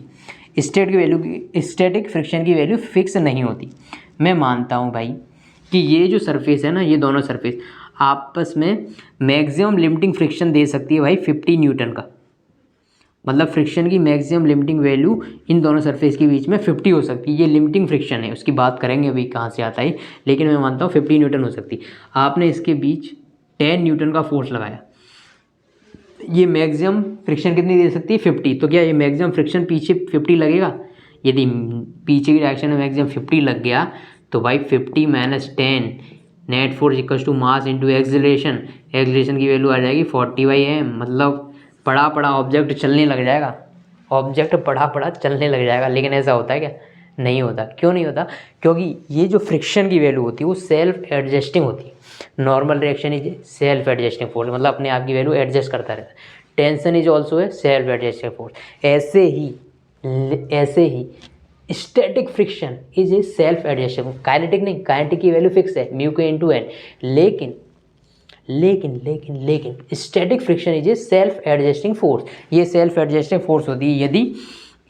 स्टैटिक फ्रिक्शन की वैल्यू फिक्स नहीं होती। मैं मानता हूँ भाई कि ये जो सरफेस है ना, ये दोनों सरफेस आपस में मैक्सिमम लिमिटिंग फ्रिक्शन दे सकती है भाई 50 न्यूटन का, मतलब फ्रिक्शन की मैक्सिमम लिमिटिंग वैल्यू इन दोनों सरफेस के बीच में 50 हो सकती है। ये लिमिटिंग फ्रिक्शन है, उसकी बात करेंगे अभी कहाँ से आता है, लेकिन मैं मानता हूँ 50 न्यूटन हो सकती है। आपने इसके बीच 10 न्यूटन का फोर्स लगाया, ये मैक्सिमम फ्रिक्शन कितनी दे सकती है? 50। तो क्या ये मैक्सिमम फ्रिक्शन पीछे 50 लगेगा? यदि पीछे की डायरेक्शन में मैक्सिमम 50 लग गया तो भाई 50 minus 10 net force equals to mass into acceleration, acceleration की वैल्यू आ जाएगी 40/m, मतलब बड़ा ऑब्जेक्ट चलने लग जाएगा ऑब्जेक्ट पढ़ा पढ़ा चलने लग जाएगा, लेकिन ऐसा होता है क्या? नहीं होता। क्यों नहीं होता? क्योंकि ये जो फ्रिक्शन की वैल्यू होती है वो सेल्फ एडजस्टिंग होती है। Normal reaction is self adjusting force, मतलब अपने आप की वैल्यू एडजस्ट करता रहता है। Tension is also a self adjusting force. ऐसे ही static friction is a self adjusting. Kinetic नहीं, काइनेटिक की वैल्यू फिक्स है म्यू के इंटू एन, लेकिन static friction is a self adjusting force. ये सेल्फ एडजस्टिंग फोर्स होती है। यदि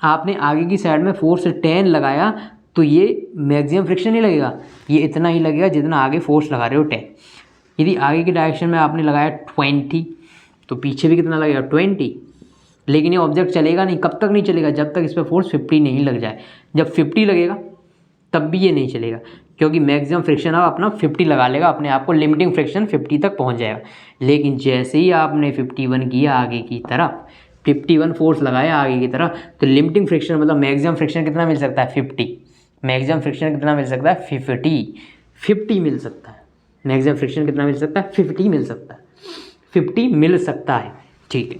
आपने आगे की साइड में फोर्स 10 लगाया तो ये मैक्सिमम फ्रिक्शन नहीं लगेगा, ये इतना ही लगेगा जितना आगे फोर्स लगा रहे हो 10। यदि आगे की डायरेक्शन में आपने लगाया 20 तो पीछे भी कितना लगेगा? 20। लेकिन ये ऑब्जेक्ट चलेगा नहीं। कब तक नहीं चलेगा? जब तक इस पर फोर्स 50 नहीं लग जाए। जब 50 लगेगा तब भी ये नहीं चलेगा, क्योंकि मैक्सिमम फ्रिक्शन अब अपना 50 लगा लेगा अपने आप को, लिमिटिंग फ्रिक्शन 50 तक पहुंच जाएगा। लेकिन जैसे ही आपने 51 किया आगे की तरफ, 51 फोर्स लगाया आगे की तरफ, तो लिमिटिंग फ्रिक्शन मतलब मैक्सिमम फ्रिक्शन कितना मिल सकता है? 50। मैक्सिमम फ्रिक्शन कितना मिल सकता है? 50 मिल सकता है। मैक्सिमम फ्रिक्शन कितना मिल सकता है? 50 मिल सकता है। 50 मिल सकता है, ठीक है।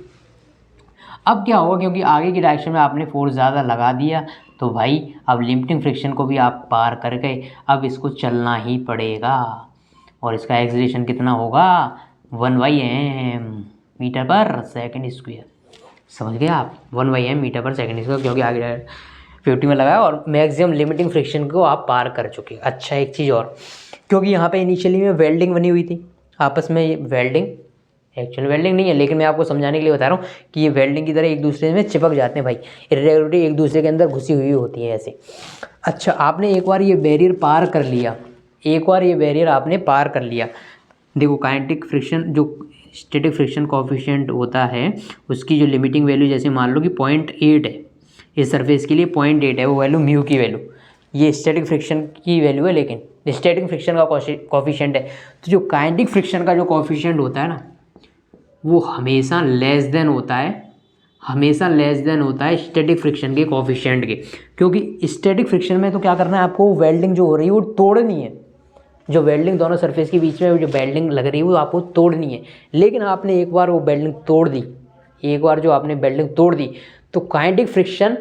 अब क्या होगा, क्योंकि आगे की डायरेक्शन में आपने फोर्स ज़्यादा लगा दिया तो भाई अब लिमिटिंग फ्रिक्शन को भी आप पार कर गए। अब इसको चलना ही पड़ेगा और इसका एक्सीलरेशन कितना होगा? 1/m मीटर पर सेकंड स्क्वायर। समझ गए आप? 1/m मीटर पर सेकंड स्क्वायर, क्योंकि आगे 50 में लगाया और मैक्सिमम लिमिटिंग फ्रिक्शन को आप पार कर चुके। अच्छा, एक चीज़ और, क्योंकि यहाँ पे इनिशियली में वेल्डिंग बनी हुई थी आपस में, ये वेल्डिंग एक्चुअल वेल्डिंग नहीं है, लेकिन मैं आपको समझाने के लिए बता रहा हूँ कि ये वेल्डिंग की तरह एक दूसरे में चिपक जाते हैं भाई। इरेगुलरिटी एक दूसरे के अंदर घुसी हुई होती है ऐसे। अच्छा, आपने एक बार ये बैरियर पार कर लिया, आपने पार कर लिया। देखो, काइनेटिक फ्रिक्शन जो स्टैटिक फ्रिक्शन कोएफिशिएंट होता है उसकी जो लिमिटिंग वैल्यू, जैसे मान लो कि 0.8 है, इस सरफेस के लिए 0.8 है वो वैल्यू, म्यू की वैल्यू। ये स्टैटिक फ्रिक्शन की वैल्यू है, लेकिन स्टैटिक फ्रिक्शन का कोएफिशिएंट है। तो जो काइनेटिक फ्रिक्शन का जो कोएफिशिएंट होता है ना, वो हमेशा लेस देन होता है स्टैटिक फ्रिक्शन के कोएफिशिएंट के। क्योंकि स्टैटिक फ्रिक्शन में तो क्या करना है आपको, वेल्डिंग जो हो रही है वो तोड़नी है। जो वेल्डिंग दोनों सरफेस के बीच में जो वेल्डिंग लग रही है वो आपको तोड़नी है। लेकिन आपने एक बार वो वेल्डिंग तोड़ दी, तो काइनेटिक फ्रिक्शन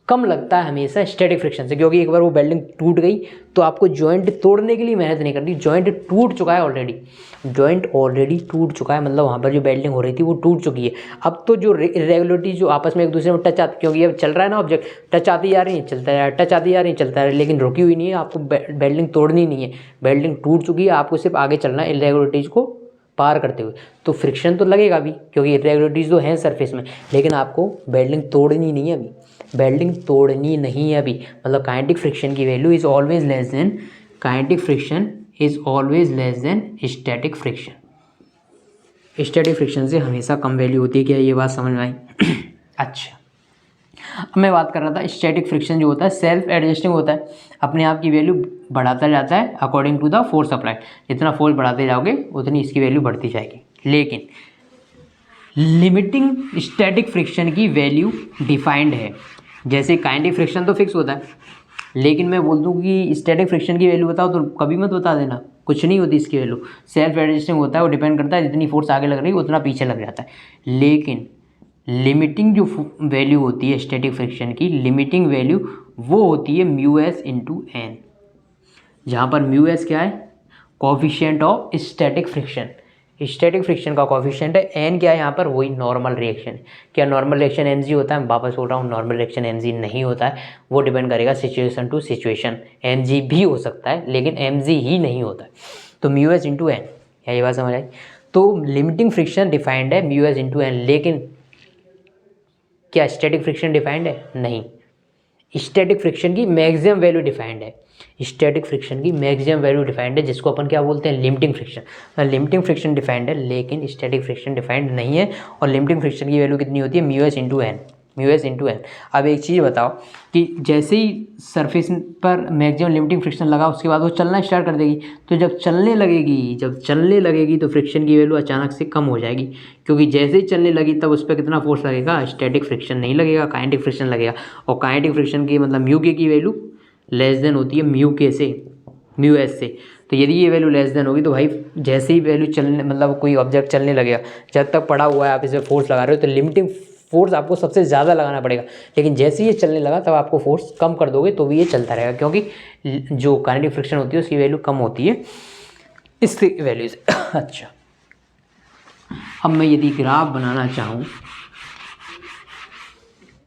कम लगता है हमेशा स्टैटिक फ्रिक्शन से, क्योंकि एक बार वो वेल्डिंग टूट गई तो आपको जॉइंट तोड़ने के लिए मेहनत नहीं करनी। जॉइंट टूट चुका है ऑलरेडी, टूट चुका है, मतलब वहाँ पर जो वेल्डिंग हो रही थी वो टूट चुकी है। अब तो जो इरेगुलरिटी जो आपस में एक दूसरे में टच आती, क्योंकि अब चल रहा है ना ऑब्जेक्ट, टच आती जा रही है चलता है, लेकिन रुकी हुई नहीं है। आपको वेल्डिंग तोड़नी नहीं है, वेल्डिंग टूट चुकी है, आपको सिर्फ आगे चलना है इरेगुलरिटीज़ को पार करते हुए। तो फ्रिक्शन तो लगेगा भी, क्योंकि इरेगुलरिटीज़ तो हैं सरफेस में, लेकिन आपको वेल्डिंग तोड़नी नहीं है अभी। मतलब काइनेटिक फ्रिक्शन की value is always less than static friction. Static friction से हमेशा कम वैल्यू होती है। क्या ये बात समझ में आई? अच्छा, अब मैं बात कर रहा था स्टैटिक फ्रिक्शन जो होता है सेल्फ एडजस्टिंग होता है, अपने आप की वैल्यू बढ़ाता जाता है according to the force applied. जितना फोर्स बढ़ाते जाओगे उतनी इसकी वैल्यू बढ़ती जाएगी। लेकिन लिमिटिंग स्टैटिक फ्रिक्शन की वैल्यू डिफाइंड है। जैसे काइनेटिक फ्रिक्शन तो फिक्स होता है, लेकिन मैं बोल दूँ कि स्टैटिक फ्रिक्शन की वैल्यू बताओ तो कभी मत बता देना, कुछ नहीं होती इसकी वैल्यू। सेल्फ एडजस्टिंग होता है, वो डिपेंड करता है जितनी फोर्स आगे लग रही है उतना पीछे लग जाता है। लेकिन लिमिटिंग जो वैल्यू होती है स्टैटिक फ्रिक्शन की, लिमिटिंग वैल्यू वो होती है μs इंटू एन, जहाँ पर μs क्या है? Coefficient of static friction. Static friction का कोफिशिएंट है। एन क्या है यहाँ पर? वही नॉर्मल रिएक्शन। क्या नॉर्मल रिएक्शन mg होता है? मैं वापस बोल रहा हूँ, नॉर्मल रिएक्शन mg नहीं होता है, वो डिपेंड करेगा सिचुएशन टू सिचुएशन। mg भी हो सकता है लेकिन mg ही नहीं होता है। तो μs इंटू एन, क्या ये बात समझ आई? तो लिमिटिंग फ्रिक्शन डिफाइंड है μs इंटू एन, लेकिन क्या स्टैटिक फ्रिक्शन डिफाइंड है? नहीं। स्टैटिक फ्रिक्शन की मैक्सिमम वैल्यू डिफाइंड है, जिसको अपन क्या बोलते हैं? Limiting friction. Limiting friction defined है लेकिन स्टैटिक फ्रिक्शन डिफाइंड नहीं है। और लिमिटिंग फ्रिक्शन की वैल्यू कितनी होती है? μs into N. अब एक चीज़ बताओ कि जैसे ही सरफेस पर मैक्सिमम लिमिटिंग फ्रिक्शन लगा उसके बाद वो चलना स्टार्ट कर देगी, तो जब चलने लगेगी तो फ्रिक्शन की वैल्यू अचानक से कम हो जाएगी, क्योंकि जैसे ही चलने लगी तब उस पर कितना फोर्स लगेगा? स्टैटिक फ्रिक्शन नहीं लगेगा, काइनेटिक फ्रिक्शन लगेगा। और काइनेटिक फ्रिक्शन की मतलब म्यू के की वैल्यू लेस देन होती है μs से। तो यदि ये वैल्यू लेस देन होगी तो भाई जैसे ही वैल्यू चलने, मतलब कोई ऑब्जेक्ट चलने लगेगा, जब तक पड़ा हुआ है आप इसे फोर्स लगा रहे हो तो लिमिटिंग फोर्स आपको सबसे ज़्यादा लगाना पड़ेगा, लेकिन जैसे ही ये चलने लगा तब आपको फोर्स कम कर दोगे तो भी ये चलता रहेगा, क्योंकि जो काइनेटिक फ्रिक्शन होती है उसकी वैल्यू कम होती है इसकी वैल्यू से। अच्छा, अब मैं यदि ग्राफ बनाना चाहूँ,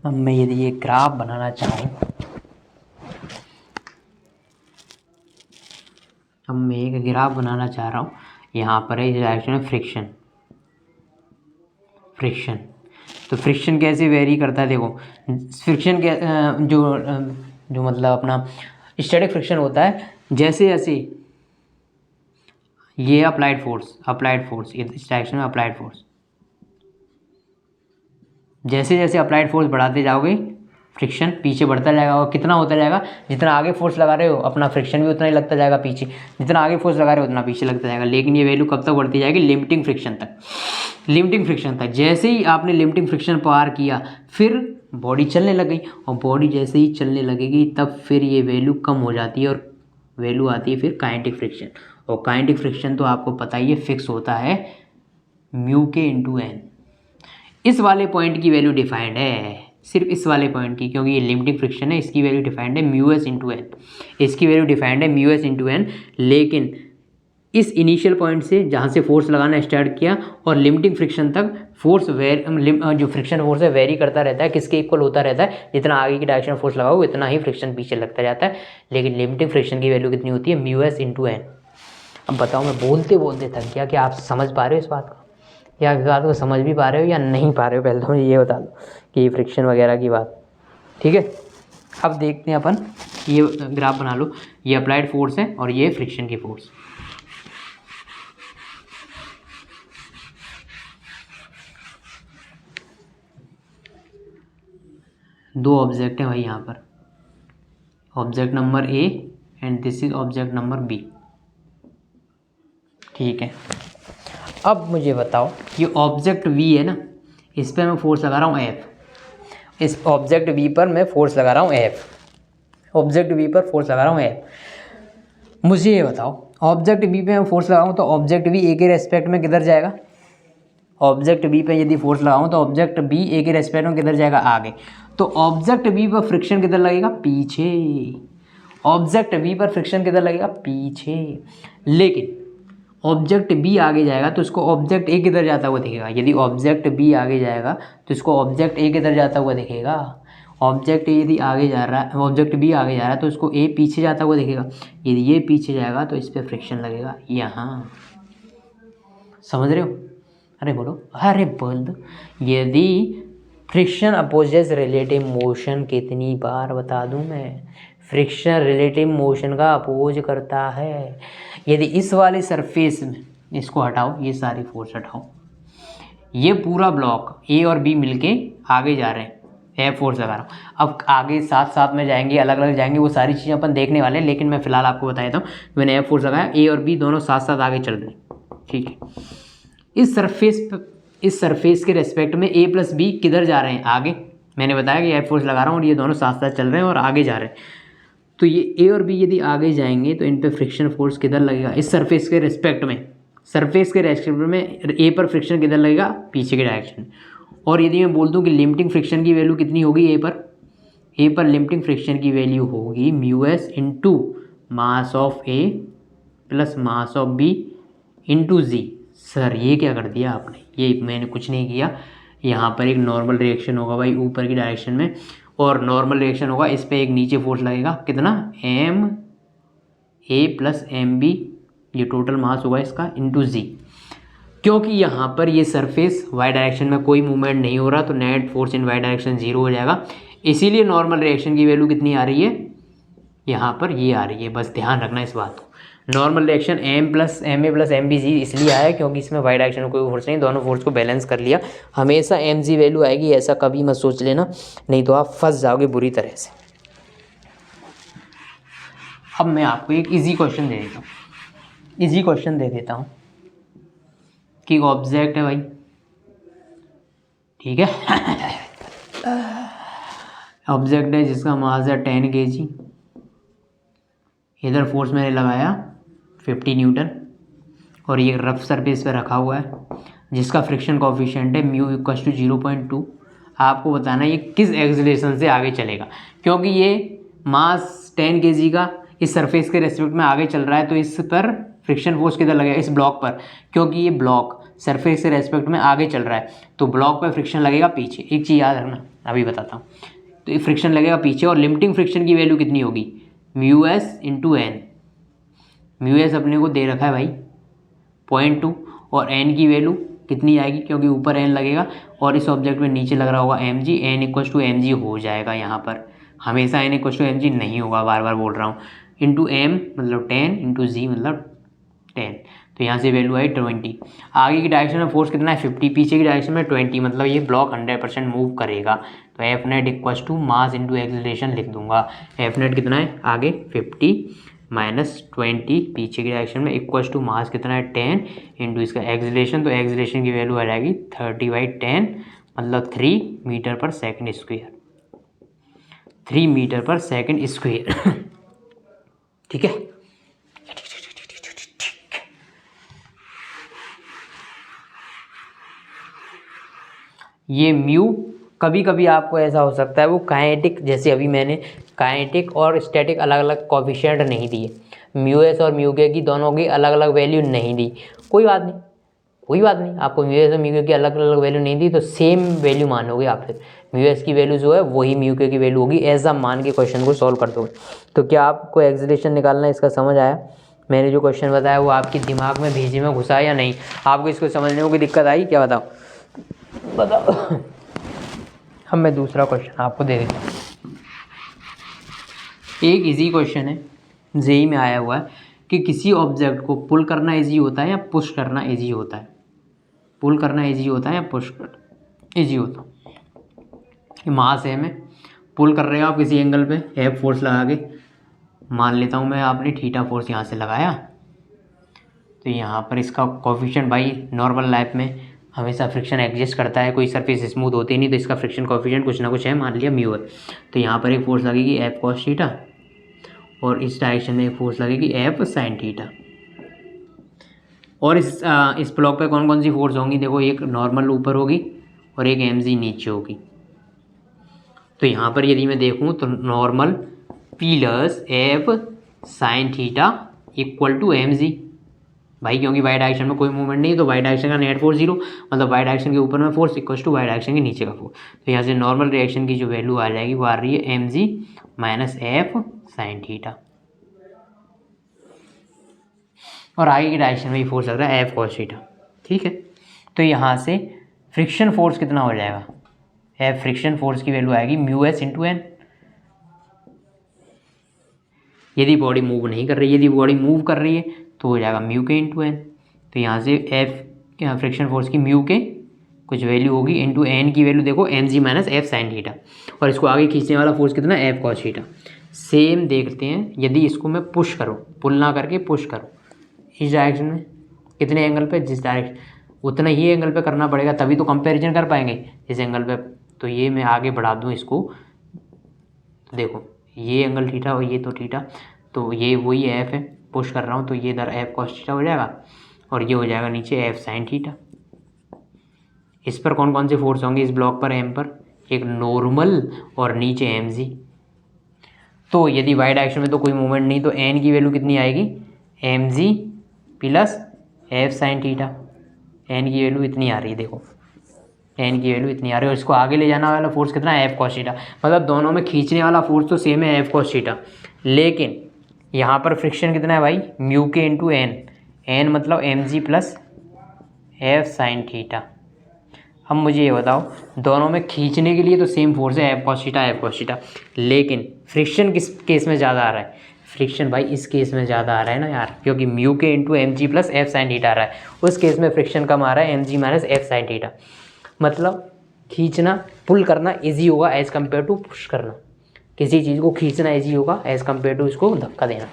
अब मैं यदि ये ग्राफ बनाना चाहूँ, अब मैं एक ग्राफ बनाना चाह रहा हूँ। यहाँ पर है इस डायरेक्शन में फ्रिक्शन, फ्रिक्शन तो फ्रिक्शन कैसे वेरी करता है, देखो फ्रिक्शन के जो मतलब अपना स्टैटिक फ्रिक्शन होता है, जैसे जैसे ये अप्लाइड फोर्स इस डायरेक्शन में अप्लाइड फोर्स, जैसे जैसे अप्लाइड फोर्स बढ़ाते जाओगे फ्रिक्शन पीछे बढ़ता जाएगा, और कितना होता जाएगा, जितना आगे फोर्स लगा रहे हो अपना फ्रिक्शन भी उतना ही लगता जाएगा पीछे, जितना आगे फोर्स लगा रहे हो उतना पीछे लगता जाएगा। लेकिन ये वैल्यू कब तक बढ़ती जाएगी, लिमिटिंग फ्रिक्शन तक, लिमिटिंग फ्रिक्शन तक। जैसे ही आपने लिमिटिंग फ्रिक्शन पार किया फिर बॉडी चलने लग गई, और बॉडी जैसे ही चलने लगेगी तब फिर ये वैल्यू कम हो जाती है और वैल्यू आती है फिर काइनेटिक फ्रिक्शन। और काइनेटिक फ्रिक्शन तो आपको पता ही है फिक्स होता है म्यू के इंटू एन। इस वाले पॉइंट की वैल्यू डिफाइंड है, सिर्फ इस वाले पॉइंट की, क्योंकि ये लिमिटिंग फ्रिक्शन है, इसकी वैल्यू डिफाइंड है म्यू एस इंटू एन, इसकी वैल्यू डिफाइंड है म्यू एस इंटू एन। लेकिन इस इनिशियल पॉइंट से जहाँ से फोर्स लगाना स्टार्ट किया और लिमिटिंग फ्रिक्शन तक फोर्स जो फ्रिक्शन फोर्स है वेरी करता रहता है, किसके इक्वल होता रहता है, जितना आगे की डायरेक्शन फोर्स लगाओ उतना ही फ्रिक्शन पीछे लगता जाता है। लेकिन लिमिटिंग फ्रिक्शन की वैल्यू कितनी होती है, म्यू एस इंटू एन। अब बताओ, मैं बोलते बोलते थक गया, कि आप समझ पा रहे हो इस बात को, या इस बात को समझ भी पा रहे हो या नहीं पा रहे हो, पहले तो मुझे ये बता दो कि ये फ्रिक्शन वगैरह की बात, ठीक है। अब देखते हैं अपन, ये ग्राफ बना लो, ये अप्लाइड फोर्स है और ये फ्रिक्शन की फोर्स। दो ऑब्जेक्ट है भाई यहाँ पर, object number A and this is object number B, ठीक है। अब मुझे बताओ, ये ऑब्जेक्ट वी है ना, इस पर मैं फोर्स लगा रहा हूँ एफ, इस ऑब्जेक्ट वी पर मैं फोर्स लगा रहा हूँ एफ, ऑब्जेक्ट वी पर फोर्स लगा रहा हूँ एफ। मुझे ये बताओ, ऑब्जेक्ट बी पे मैं फोर्स लगाऊँ तो ऑब्जेक्ट बी ए के रेस्पेक्ट में किधर जाएगा, ऑब्जेक्ट बी पे यदि फोर्स लगाऊँ तो ऑब्जेक्ट बी ए के रेस्पेक्ट में किधर जाएगा, आगे। तो ऑब्जेक्ट बी पर फ्रिक्शन किधर लगेगा, पीछे, ऑब्जेक्ट बी पर फ्रिक्शन किधर लगेगा, पीछे। लेकिन ऑब्जेक्ट बी आगे जाएगा तो इसको ऑब्जेक्ट ए किधर जाता हुआ दिखेगा, यदि ऑब्जेक्ट बी आगे जाएगा तो इसको ऑब्जेक्ट ए किधर जाता हुआ दिखेगा, ऑब्जेक्ट ए यदि आगे जा रहा है, ऑब्जेक्ट बी आगे जा रहा है तो इसको ए पीछे जाता हुआ दिखेगा। यदि ये पीछे जाएगा तो इस पर फ्रिक्शन लगेगा यहाँ, समझ रहे हो, अरे बोलो, अरे बोल दो। यदि फ्रिक्शन अपोजेस रिलेटिव मोशन, कितनी बार बता दूं मैं, फ्रिक्शन रिलेटिव मोशन का अपोज करता है। यदि इस वाले सरफेस में, इसको हटाओ, ये सारी फोर्स हटाओ, ये पूरा ब्लॉक ए और बी मिलके आगे जा रहे हैं, एफ फोर्स लगा रहा हूँ। अब आगे साथ साथ में जाएंगे, अलग अलग जाएंगे, वो सारी चीज़ें अपन देखने वाले हैं, लेकिन मैं फिलहाल आपको बता देता हूँ, मैंने एफ फोर्स लगाया, ए और बी दोनों साथ साथ आगे चल रहे हैं, ठीक है। इस सरफेस के रेस्पेक्ट में ए प्लस बी किधर जा रहे हैं, आगे। मैंने बताया कि एफ फोर्स लगा रहा हूँ और ये दोनों साथ साथ चल रहे हैं और आगे जा रहे हैं। तो ये ए और बी यदि आगे जाएंगे तो इन पे फ्रिक्शन फोर्स किधर लगेगा, इस सरफेस के रेस्पेक्ट में, सरफेस के रेस्पेक्ट में ए पर फ्रिक्शन किधर लगेगा, पीछे के डायरेक्शन। और यदि मैं बोल दूँ कि लिमिटिंग फ्रिक्शन की वैल्यू कितनी होगी, ए पर लिमिटिंग फ्रिक्शन की वैल्यू होगी mu S into mass of A plus mass of B into G. Sir ये क्या कर दिया आपने, ये मैंने कुछ नहीं किया, यहाँ पर एक नॉर्मल रिएक्शन होगा भाई ऊपर की डायरेक्शन में, और नॉर्मल रिएक्शन होगा, इस पर एक नीचे फोर्स लगेगा, कितना, M A plus M B, ये टोटल मास होगा इसका, इंटू जी। क्योंकि यहाँ पर ये सरफेस वाई डायरेक्शन में कोई मूवमेंट नहीं हो रहा तो net force in Y direction zero हो जाएगा, इसीलिए नॉर्मल रिएक्शन की वैल्यू कितनी आ रही है, यहाँ पर ये आ रही है, बस ध्यान रखना इस बात को। Normal reaction M plus M A plus M B G इसलिए आया क्योंकि इसमें वाई डायरेक्शन में कोई फोर्स नहीं, दोनों फोर्स को बैलेंस कर लिया। हमेशा एम जी वैल्यू आएगी, ऐसा कभी मत सोच लेना, नहीं तो आप फंस जाओगे बुरी तरह से। अब मैं आपको एक इजी क्वेश्चन दे देता हूँ, इजी क्वेश्चन दे देता हूँ कि ऑब्जेक्ट है भाई, ठीक है, ऑब्जेक्ट है जिसका मास है 10 kg, इधर फोर्स मैंने लगाया 50 न्यूटन और ये रफ सरफेस पे रखा हुआ है, जिसका फ्रिक्शन कोफिशिएंट है म्यू इक्वल टू 0.2। आपको बताना है ये किस एक्सेलरेशन से आगे चलेगा, क्योंकि ये मास 10 kg का इस सरफेस के रेस्पेक्ट में आगे चल रहा है, तो इस पर फ्रिक्शन फोर्स किधर लगेगा, इस ब्लॉक पर, क्योंकि ये ब्लॉक सरफेस के रेस्पेक्ट में आगे चल रहा है तो ब्लॉक पर फ्रिक्शन लगेगा पीछे। एक चीज़ याद रखना, अभी बताता हूँ। तो ये फ्रिक्शन लगेगा पीछे और लिमिटिंग फ्रिक्शन की वैल्यू कितनी होगी, μs इंटू एन। μs अपने को दे रखा है भाई 0.2 और n की वैल्यू कितनी आएगी, क्योंकि ऊपर n लगेगा और इस ऑब्जेक्ट में नीचे लग रहा होगा mg, n equal to mg हो जाएगा। यहाँ पर हमेशा n इक्वल टू mg नहीं होगा, बार बार बोल रहा हूँ। इंटू m मतलब 10 इंटू जी मतलब 10, तो यहाँ से वैल्यू आई 20। आगे की डायरेक्शन में फोर्स कितना है 50, पीछे की डायरेक्शन में 20, मतलब ये ब्लॉक 100% मूव करेगा। तो F net equal to mass into acceleration लिख दूंगा। एफ नेट कितना है आगे 50 माइनस 20 पीछे की डायरेक्शन में इक्वल टू मास कितना है 10 इंटू इसका एक्सेलरेशन, तो एक्सेलरेशन की वैल्यू आ जाएगी 30/10 मतलब 3 मीटर पर सेकेंड स्क्वायर, 3 मीटर पर सेकेंड स्क्वायर। ठीक है, ये म्यू कभी कभी आपको ऐसा हो सकता है वो काइनेटिक, जैसे अभी मैंने काइनेटिक और स्टैटिक अलग अलग कोफिशिएंट नहीं दिए, म्यू एस और म्यू के की दोनों की अलग अलग वैल्यू नहीं दी, कोई बात नहीं, कोई बात नहीं। आपको म्यू एस और म्यू के की अलग अलग वैल्यू नहीं दी तो सेम वैल्यू मानोगे आप, फिर म्यू एस की वैल्यू जो है वही म्यू के की वैल्यू होगी, ऐसा मान के क्वेश्चन को सॉल्व कर दोगे। तो क्या आपको एक्सेलरेशन निकालना है, इसका समझ आया? मैंने जो क्वेश्चन बताया वो आपके दिमाग में भेजे में घुसा या नहीं, आपको इसको समझने में कोई दिक्कत आई क्या, बताओ बताओ। अब मैं दूसरा क्वेश्चन आपको दे देता हूँ। एक इजी क्वेश्चन है, जेई में आया हुआ है कि किसी ऑब्जेक्ट को पुल करना इजी होता है या पुश करना इजी होता है, पुल करना इजी होता है या पुश करना इजी होता है। मास है, में पुल कर रहे हो आप किसी एंगल पे एफ फोर्स लगा के, मान लेता हूँ मैं आपने थीटा फोर्स यहाँ से लगाया, तो यहाँ पर इसका कोफिशिएंट भाई नॉर्मल लाइफ में हमेशा फ्रिक्शन एग्जिस्ट करता है, कोई सरफेस स्मूथ होती नहीं, तो इसका फ्रिक्शन कोफिशिएंट कुछ ना कुछ है, मान लिया म्यू है। तो यहाँ पर एक फोर्स लगेगी एफ कॉस थीटा और इस डायरेक्शन में एक फोर्स लगेगी एफ साइन थीटा। और इस ब्लॉक पे कौन कौन सी फोर्स होंगी, देखो एक नॉर्मल ऊपर होगी और एक एम जी नीचे होगी। तो यहाँ पर यदि मैं देखूँ तो normal plus F sine theta equal to M G भाई, क्योंकि वाई डायरेक्शन में कोई मूवमेंट नहीं है तो वाई डायरेक्शन का नेट फोर्स 0, मतलब वाई डायरेक्शन के ऊपर में force equal to Y direction के नीचे का फोर्स। तो यहाँ से नॉर्मल रिएक्शन की जो वैल्यू आ जाएगी वो आ रही है M G minus F sine theta, और आगे की डायरेक्शन में ही फोर्स लग रहा है एफ कॉस थीटा। ठीक है, तो यहाँ से फ्रिक्शन फोर्स कितना हो जाएगा, एफ फ्रिक्शन फोर्स की वैल्यू आएगी म्यू एस इंटू एन। यदि बॉडी मूव नहीं कर रही, यदि बॉडी मूव कर रही है तो हो जाएगा म्यू के इंटू एन। तो यहाँ से एफ फ्रिक्शन फोर्स की म्यू के कुछ वैल्यू होगी इंटू एन की वैल्यू देखो M G minus F sine theta, और इसको आगे खींचने वाला फोर्स कितना एफ कॉस थीटा। सेम देखते हैं यदि इसको मैं पुश करूँ, पुल ना करके पुश करूँ इस डायरेक्शन में, कितने एंगल पे, जिस डायरेक्शन उतना ही एंगल पे करना पड़ेगा तभी तो कंपैरिजन कर पाएंगे इस एंगल पे। तो ये मैं आगे बढ़ा दूँ इसको, तो देखो ये एंगल थीटा और ये तो थीटा, तो ये वही एफ है, पुश कर रहा हूँ तो ये इधर एफ कॉस थीटा हो जाएगा और ये हो जाएगा नीचे एफ साइन थीटा। इस पर कौन कौन से फोर्स होंगे, इस ब्लॉक पर एम पर एक नॉर्मल और नीचे एम जी। तो यदि वाई डायरेक्शन में तो कोई मूवमेंट नहीं, तो एन की वैल्यू कितनी आएगी M G plus F sine theta. N की वैल्यू इतनी आ रही है, देखो एन की वैल्यू इतनी आ रही है, और इसको आगे ले जाने वाला फोर्स कितना है एफ कॉस थीटा, मतलब दोनों में खींचने वाला फोर्स तो सेम है एफ कॉस थीटा, लेकिन यहाँ पर फ्रिक्शन कितना है भाई म्यू के इंटू एन, एन मतलब M G plus F sine theta. अब मुझे ये बताओ, दोनों में खींचने के लिए तो सेम फोर्स है एफ कॉस थीटा, लेकिन फ्रिक्शन किस केस में ज़्यादा आ रहा है, फ्रिक्शन भाई इस केस में ज़्यादा आ रहा है ना यार, क्योंकि म्यू के into M G plus F sine theta आ रहा है, उस केस में फ्रिक्शन कम आ रहा है M G minus F sine theta. मतलब खींचना पुल करना इजी होगा एज़ कम्पेयर टू पुश करना, किसी चीज़ को खींचना इजी होगा एज़ कम्पेयर टू इसको धक्का देना।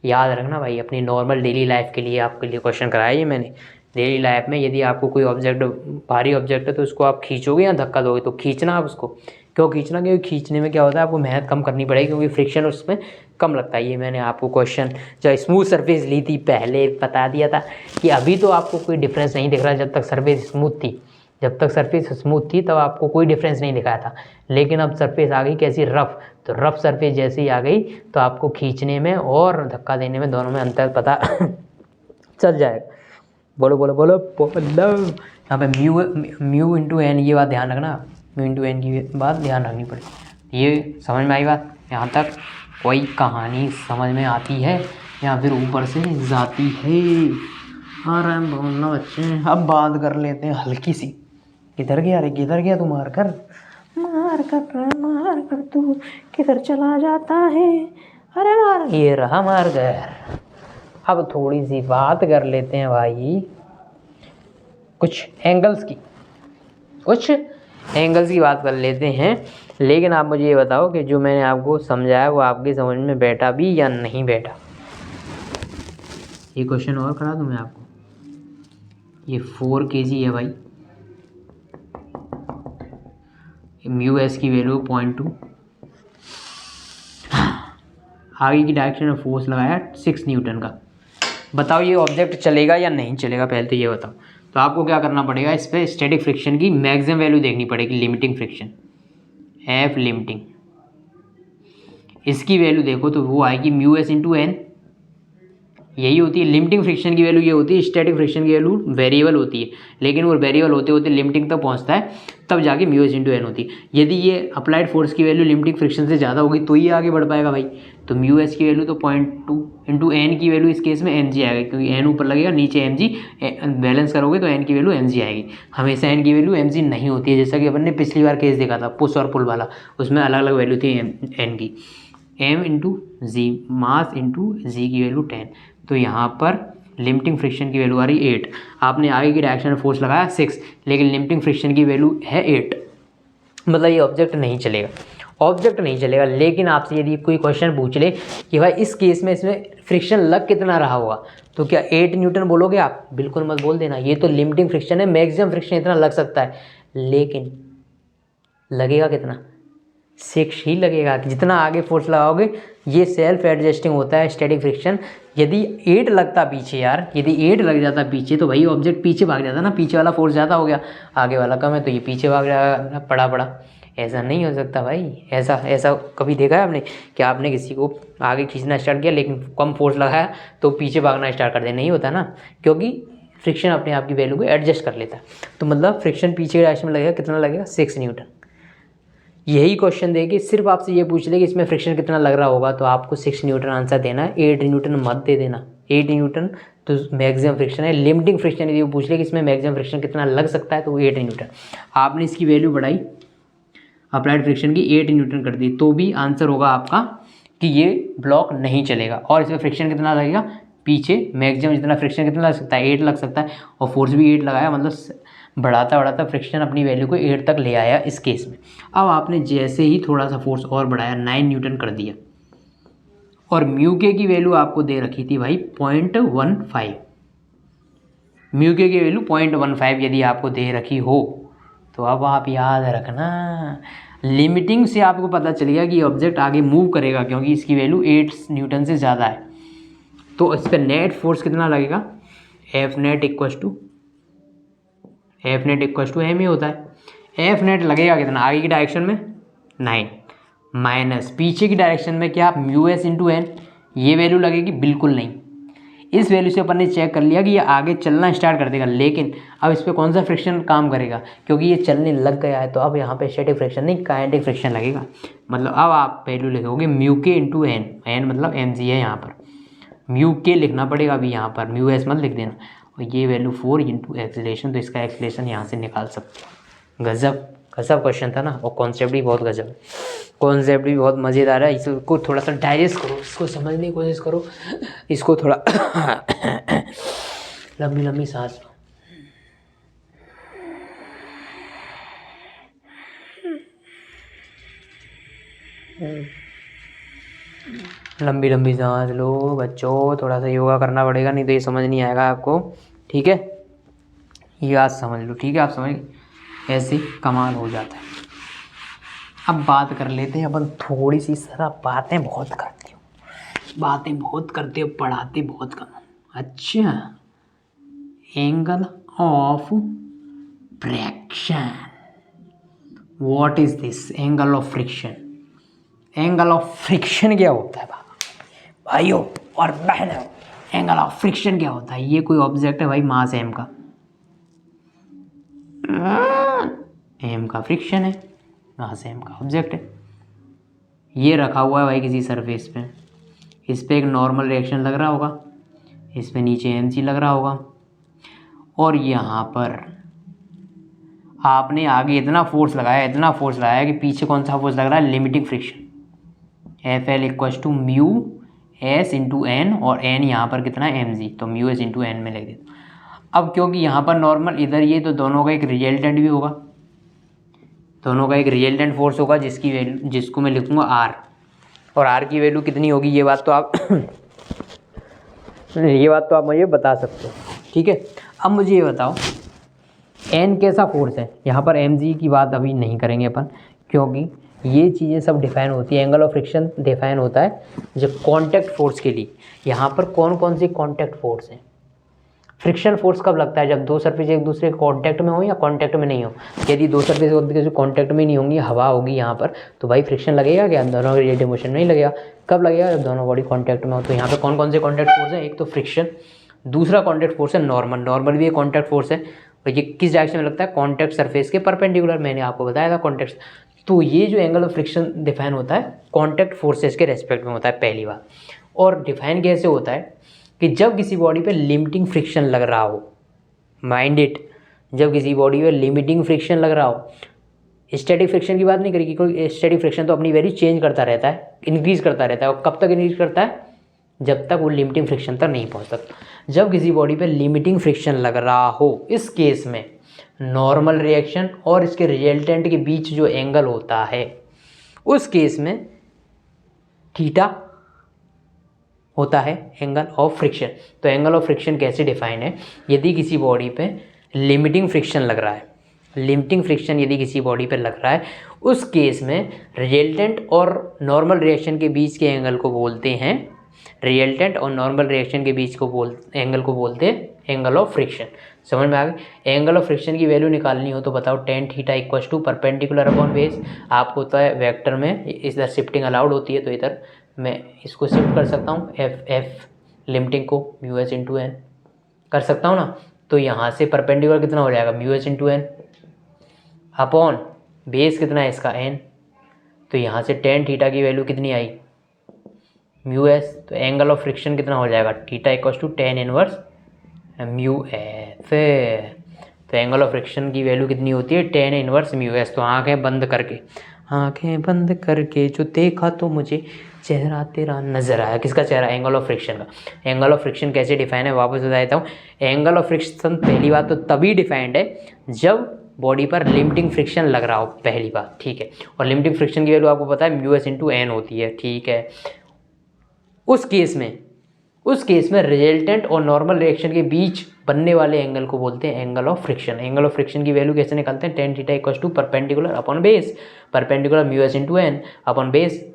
याद रखना भाई, अपनी नॉर्मल डेली लाइफ के लिए आपके लिए क्वेश्चन कराया ये मैंने। डेली लाइफ में यदि आपको कोई ऑब्जेक्ट भारी ऑब्जेक्ट है तो उसको आप खींचोगे या धक्का दोगे, तो खींचना आप उसको। क्यों खींचना, क्योंकि खींचने में क्या होता है आपको मेहनत कम करनी पड़ेगी, क्योंकि फ्रिक्शन उसमें कम लगता है। ये मैंने आपको क्वेश्चन जब स्मूथ सरफेस ली थी पहले बता दिया था कि अभी तो आपको कोई डिफरेंस नहीं दिख रहा जब तक सरफेस स्मूथ थी, जब तक सरफेस स्मूथ थी तब आपको कोई डिफरेंस नहीं दिखाया था, लेकिन अब सरफेस आ गई कैसी, रफ। तो रफ सरफेस जैसे ही आ गई तो आपको खींचने में और धक्का देने में दोनों में अंतर पता चल जाएगा। बोलो बोलो बोलो बोलो। यहाँ पे म्यू इंटू एन, ये बात ध्यान रखना, म्यू इंटू एन की बात ध्यान रखनी पड़ेगी। ये समझ में आई बात? यहाँ तक कोई कहानी समझ में आती है या फिर ऊपर से जाती है? अरे बोलना बच्चे, अब बात कर लेते हैं हल्की सी। किधर गया रे, किधर गया तू? मार कर तू किधर चला जाता है? अरे मार, ये रहा मार कर। अब थोड़ी सी बात कर लेते हैं भाई कुछ एंगल्स की बात कर लेते हैं। लेकिन आप मुझे ये बताओ कि जो मैंने आपको समझाया वो आपकी समझ में बैठा भी या नहीं बैठा? ये क्वेश्चन और करा दूँ मैं आपको। ये 4 kg है भाई, म्यू एस की वैल्यू 0.2, आगे की डायरेक्शन में फोर्स लगाया 6 न्यूटन का। बताओ ये ऑब्जेक्ट चलेगा या नहीं चलेगा? पहले तो ये बताओ। तो आपको क्या करना पड़ेगा, इस पर स्टैटिक फ्रिक्शन की मैक्सिमम वैल्यू देखनी पड़ेगी, लिमिटिंग फ्रिक्शन, एफ लिमिटिंग। इसकी वैल्यू देखो तो वो आएगी म्यू एस इंटू एन, यही होती है लिमिटिंग फ्रिक्शन की वैल्यू। ये होती है स्टैटिक फ्रिक्शन की वैल्यू वेरिएबल होती है, लेकिन वो वेरिएबल होते होते लिमिटिंग तक पहुंचता है, तब जाके म्यू एस इंटू एन होती है। यदि ये अप्लाइड फोर्स की वैल्यू लिमिटिंग फ्रिक्शन से ज़्यादा होगी तो ये आगे बढ़ पाएगा भाई। तो म्यू एस की वैल्यू तो 0.2 इंटू एन की वैल्यू इस केस में एम जी आएगा, क्योंकि एन ऊपर लगेगा नीचे एम जी, बैलेंस करोगे तो एन की वैल्यू एम जी आएगी। हमेशा एन की वैल्यू एम जी नहीं होती है, जैसा कि अपन ने पिछली बार केस देखा था पुश और पुल वाला, उसमें अलग अलग वैल्यू थी एन की। एम इंटू जी, मास इंटू जी की वैल्यू 10। तो यहाँ पर लिमिटिंग फ्रिक्शन की वैल्यू आ रही 8। आपने आगे की डायरेक्शन में फोर्स लगाया 6, लेकिन लिमिटिंग फ्रिक्शन की वैल्यू है 8, मतलब ये ऑब्जेक्ट नहीं चलेगा। लेकिन आपसे यदि कोई क्वेश्चन पूछ ले कि भाई इस केस में इसमें फ्रिक्शन लग कितना रहा होगा, तो क्या 8 न्यूटन बोलोगे आप? बिल्कुल मत बोल देना, ये तो लिमिटिंग फ्रिक्शन है, मैक्सिमम फ्रिक्शन इतना लग सकता है, लेकिन लगेगा कितना? 6 ही लगेगा। जितना आगे फोर्स लगाओगे, ये सेल्फ एडजस्टिंग होता है स्टैटिक फ्रिक्शन। यदि 8 लगता पीछे यार, यदि 8 लग जाता पीछे तो भाई ऑब्जेक्ट पीछे भाग जाता ना, पीछे वाला फोर्स ज़्यादा हो गया, आगे वाला कम है तो ये पीछे भाग जाएगा पड़ा। ऐसा नहीं हो सकता भाई। ऐसा कभी देखा है आपने कि आपने किसी को आगे खींचना स्टार्ट किया लेकिन कम फोर्स लगाया तो पीछे भागना स्टार्ट कर दे? नहीं होता ना, क्योंकि फ्रिक्शन अपने आप की वैल्यू को एडजस्ट कर लेता है। तो मतलब फ्रिक्शन पीछे के डायरेक्शन में लगेगा, कितना लगेगा? 6 न्यूटन। यही क्वेश्चन देगी सिर्फ आपसे ये पूछ ले कि इसमें फ्रिक्शन कितना लग रहा होगा, तो आपको 6 न्यूटन आंसर देना है, 8 न्यूटन मत दे देना। 8 न्यूटन तो मैक्सिमम फ्रिक्शन है। लिमिटिंग फ्रिक्शन यदि वो पूछ ले कि इसमें मैक्सिमम फ्रिक्शन कितना लग सकता है, तो वो 8 न्यूटन। आपने इसकी वैल्यू बढ़ाई अप्लाइड फ्रिक्शन की 8 न्यूटन कर दी, तो भी आंसर होगा आपका कि ये ब्लॉक नहीं चलेगा। और इसमें फ्रिक्शन कितना लगेगा? पीछे मैक्सिमम जितना फ्रिक्शन कितना लग सकता है? 8 लग सकता है, और फोर्स भी 8 लगाया, मतलब बढ़ाता फ्रिक्शन अपनी वैल्यू को 8 तक ले आया इस केस में। अब आपने जैसे ही थोड़ा सा फोर्स और बढ़ाया, 9 न्यूटन कर दिया, और म्यू के की वैल्यू आपको दे रखी थी भाई 0.15। म्यू के की वैल्यू 0.15 यदि आपको दे रखी हो, तो अब आप याद रखना, लिमिटिंग से आपको पता चलेगा कि ऑब्जेक्ट आगे मूव करेगा, क्योंकि इसकी वैल्यू 8 न्यूटन से ज़्यादा है। तो इस पर नेट फोर्स कितना लगेगा? F net equals to M ही होता है। एफ नेट लगेगा कितना? आगे की डायरेक्शन में 9 माइनस पीछे की डायरेक्शन में क्या? Mu S into N. ये वैल्यू लगेगी बिल्कुल नहीं। इस वैल्यू से अपन ने चेक कर लिया कि ये आगे चलना स्टार्ट कर देगा, लेकिन अब इस पर कौन सा फ्रिक्शन काम करेगा? क्योंकि ये चलने लग गया है, तो अब यहाँ पे स्टैटिक फ्रिक्शन नहीं, काइनेटिक फ्रिक्शन लगेगा। मतलब अब आप वैल्यू लिखोगे म्यू के इंटू एन, एन मतलब एम जी है, यहाँ पर म्यू के लिखना पड़ेगा अभी, यहाँ पर म्यू एस मत लिख देना। और ये वैल्यू 4 इंटू एक्सीलरेशन, तो इसका एक्सीलरेशन यहाँ से निकाल सकते हो। गजब क्वेश्चन था ना, और कॉन्सेप्ट भी बहुत गजब है, कॉन्सेप्ट भी बहुत मज़ेदार है। इसको थोड़ा सा डाइजेस्ट करो, इसको समझने की कोशिश करो, इसको थोड़ा लंबी लंबी सांस लो। लंबी लंबी सांस लो बच्चों, थोड़ा सा योगा करना पड़ेगा, नहीं तो ये समझ नहीं आएगा आपको, ठीक है? ये आज समझ लो, ठीक है? आप समझ, ऐसे कमाल हो जाता है। अब बात कर लेते हैं अपन थोड़ी सी, सारा बातें बहुत करते हो, पढ़ाते बहुत कम। अच्छा, angle of fraction. What is this? Angle of friction. Angle of friction क्या होता है भाइयों और बहनों? एंगल ऑफ फ्रिक्शन क्या होता है? ये कोई ऑब्जेक्ट है भाई, मास एम का, एम का फ्रिक्शन है, मास एम का ऑब्जेक्ट है, ये रखा हुआ है भाई किसी सरफेस पे, इस पे एक नॉर्मल रिएक्शन लग रहा होगा, इस पे नीचे एम लग रहा होगा, और यहाँ पर आपने आगे इतना फोर्स लगाया कि पीछे कौन सा फोर्स लग रहा है? Limiting friction. F L equal to mu S into N, और एन यहाँ पर कितना है? एम जी, तो म्यू एस इंटू एन में लिख देता। अब क्योंकि यहाँ पर नॉर्मल इधर ये, तो दोनों का एक रिजल्टेंट भी होगा, दोनों का एक रिजल्टेंट फोर्स होगा जिसकी वैल्यू, जिसको मैं लिखूँगा आर, और आर की वैल्यू कितनी होगी ये बात तो आप मुझे बता सकते हो, ठीक है। अब मुझे ये बताओ एन कैसा फोर्स है? यहाँ पर एम जी की बात अभी नहीं करेंगे अपन, क्योंकि ये चीज़ें सब डिफाइन होती है, एंगल ऑफ फ्रिक्शन डिफाइन होता है जब कांटेक्ट फोर्स के लिए। यहाँ पर कौन कौन से कांटेक्ट फोर्स हैं? फ्रिक्शन फोर्स कब लगता है? जब दो सरफेस एक दूसरे के कांटेक्ट में हो या कांटेक्ट में नहीं हो। यदि दो सरफेस एक दूसरे के कांटेक्ट में नहीं होंगी, हवा होगी यहाँ पर, तो भाई फ्रिक्शन लगेगा क्या? दोनों के रिलेटिव मोशन नहीं लगेगा। कब लगेगा? जब दोनों बॉडी कांटेक्ट में हो। तो यहाँ पे कौन कौन से कांटेक्ट फोर्स है? एक तो फ्रिक्शन, दूसरा कांटेक्ट फोर्स है नॉर्मल। नॉर्मल भी एक कांटेक्ट फोर्स है, और ये किस डायरेक्शन में लगता है? कांटेक्ट सरफेस के परपेंडिकुलर। मैंने आपको बताया था कांटेक्ट। तो ये जो एंगल ऑफ फ्रिक्शन डिफाइन होता है कांटेक्ट फोर्सेस के रेस्पेक्ट में होता है, पहली बात। और डिफाइन कैसे होता है कि जब किसी बॉडी पे लिमिटिंग फ्रिक्शन लग रहा हो, माइंड इट, जब किसी बॉडी पे लिमिटिंग फ्रिक्शन लग रहा हो। स्टैटिक फ्रिक्शन की बात नहीं करेगी, क्योंकि स्टैटिक फ्रिक्शन तो अपनी वैल्यू चेंज करता रहता है, इंक्रीज करता रहता है। और कब तक इंक्रीज करता है? जब तक वो लिमिटिंग फ्रिक्शन तक नहीं पहुंचता। जब किसी बॉडी पे लिमिटिंग फ्रिक्शन लग रहा हो, इस केस में नॉर्मल रिएक्शन और इसके रिजल्टेंट के बीच जो एंगल होता है, उस केस में थीटा होता है एंगल ऑफ फ्रिक्शन। तो एंगल ऑफ फ्रिक्शन कैसे डिफाइन है? यदि किसी बॉडी पे लिमिटिंग फ्रिक्शन लग रहा है, लिमिटिंग फ्रिक्शन यदि किसी बॉडी पे लग रहा है, उस केस में रिजल्टेंट और नॉर्मल रिएक्शन के बीच के एंगल को बोलते हैं, रिजल्टेंट और नॉर्मल रिएक्शन के बीच को एंगल को बोलते हैं एंगल ऑफ फ्रिक्शन। समझ में आ गई? एंगल ऑफ फ्रिक्शन की वैल्यू निकालनी हो तो बताओ, tan theta equal to perpendicular upon base. आपको होता है वेक्टर में इधर शिफ्टिंग अलाउड होती है, तो इधर मैं इसको शिफ्ट कर सकता हूँ, एफ लिमिटिंग को म्यू एस इंटू एन कर सकता हूँ ना। तो यहाँ से परपेंडिकुलर कितना हो जाएगा? Mu S into N upon base कितना है इसका? एन। तो यहाँ से टेन थीटा की वैल्यू कितनी आई? Mu S. तो एंगल ऑफ फ्रिक्शन कितना हो जाएगा? Theta equal to tan inverse mu F. तो एंगल ऑफ फ्रिक्शन की वैल्यू कितनी होती है? Tan inverse mu S. तो आंखें बंद करके जो देखा तो मुझे चेहरा तेरा नजर आया। किसका चेहरा? एंगल ऑफ फ्रिक्शन का। एंगल ऑफ फ्रिक्शन कैसे डिफाइन है वापस बता देता हूँ। एंगल ऑफ फ्रिक्शन पहली बात तो तभी डिफाइंड है जब बॉडी पर लिमिटिंग फ्रिक्शन लग रहा हो, पहली बात, ठीक है। और लिमिटिंग फ्रिक्शन की वैल्यू आपको पता है म्यू एस इंटू एन होती है, ठीक है। उस केस में रिजल्टेंट और नॉर्मल रिएक्शन के बीच बनने वाले एंगल को बोलते हैं angle of friction. Angle of friction की वैल्यू कैसे निकालते हैं? Tan theta equal to perpendicular upon base, perpendicular mu S into N upon base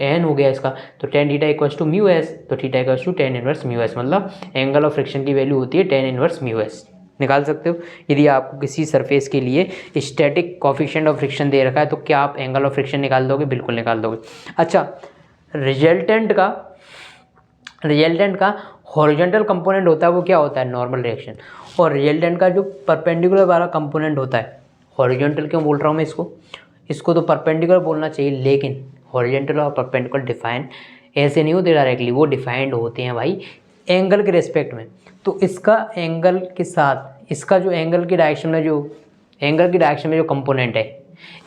N हो गया इसका। तो tan theta equal to mu S, तो theta equal to tan inverse mu S, मतलब एंगल ऑफ फ्रिक्शन की value होती है tan inverse mu S. निकाल सकते हो। यदि आपको किसी सरफेस के लिए स्टैटिक कोफिशिएंट ऑफ फ्रिक्शन दे रखा है तो क्या आप एंगल ऑफ फ्रिक्शन निकाल दोगे? बिल्कुल निकाल दोगे। अच्छा, रिजल्टेंट का हॉरिजॉन्टल कंपोनेंट होता है, वो क्या होता है? Normal reaction. और रिजल्टेंट का जो परपेंडिकुलर वाला कंपोनेंट होता है, हॉरिजॉन्टल क्यों बोल रहा हूँ मैं इसको तो परपेंडिकुलर बोलना चाहिए, लेकिन हॉरिजॉन्टल और परपेंडिकुलर डिफाइन ऐसे नहीं होते डायरेक्टली, वो डिफाइंड होते हैं भाई एंगल के रेस्पेक्ट में। तो इसका एंगल के साथ इसका जो एंगल की डायरेक्शन में जो कंपोनेंट है,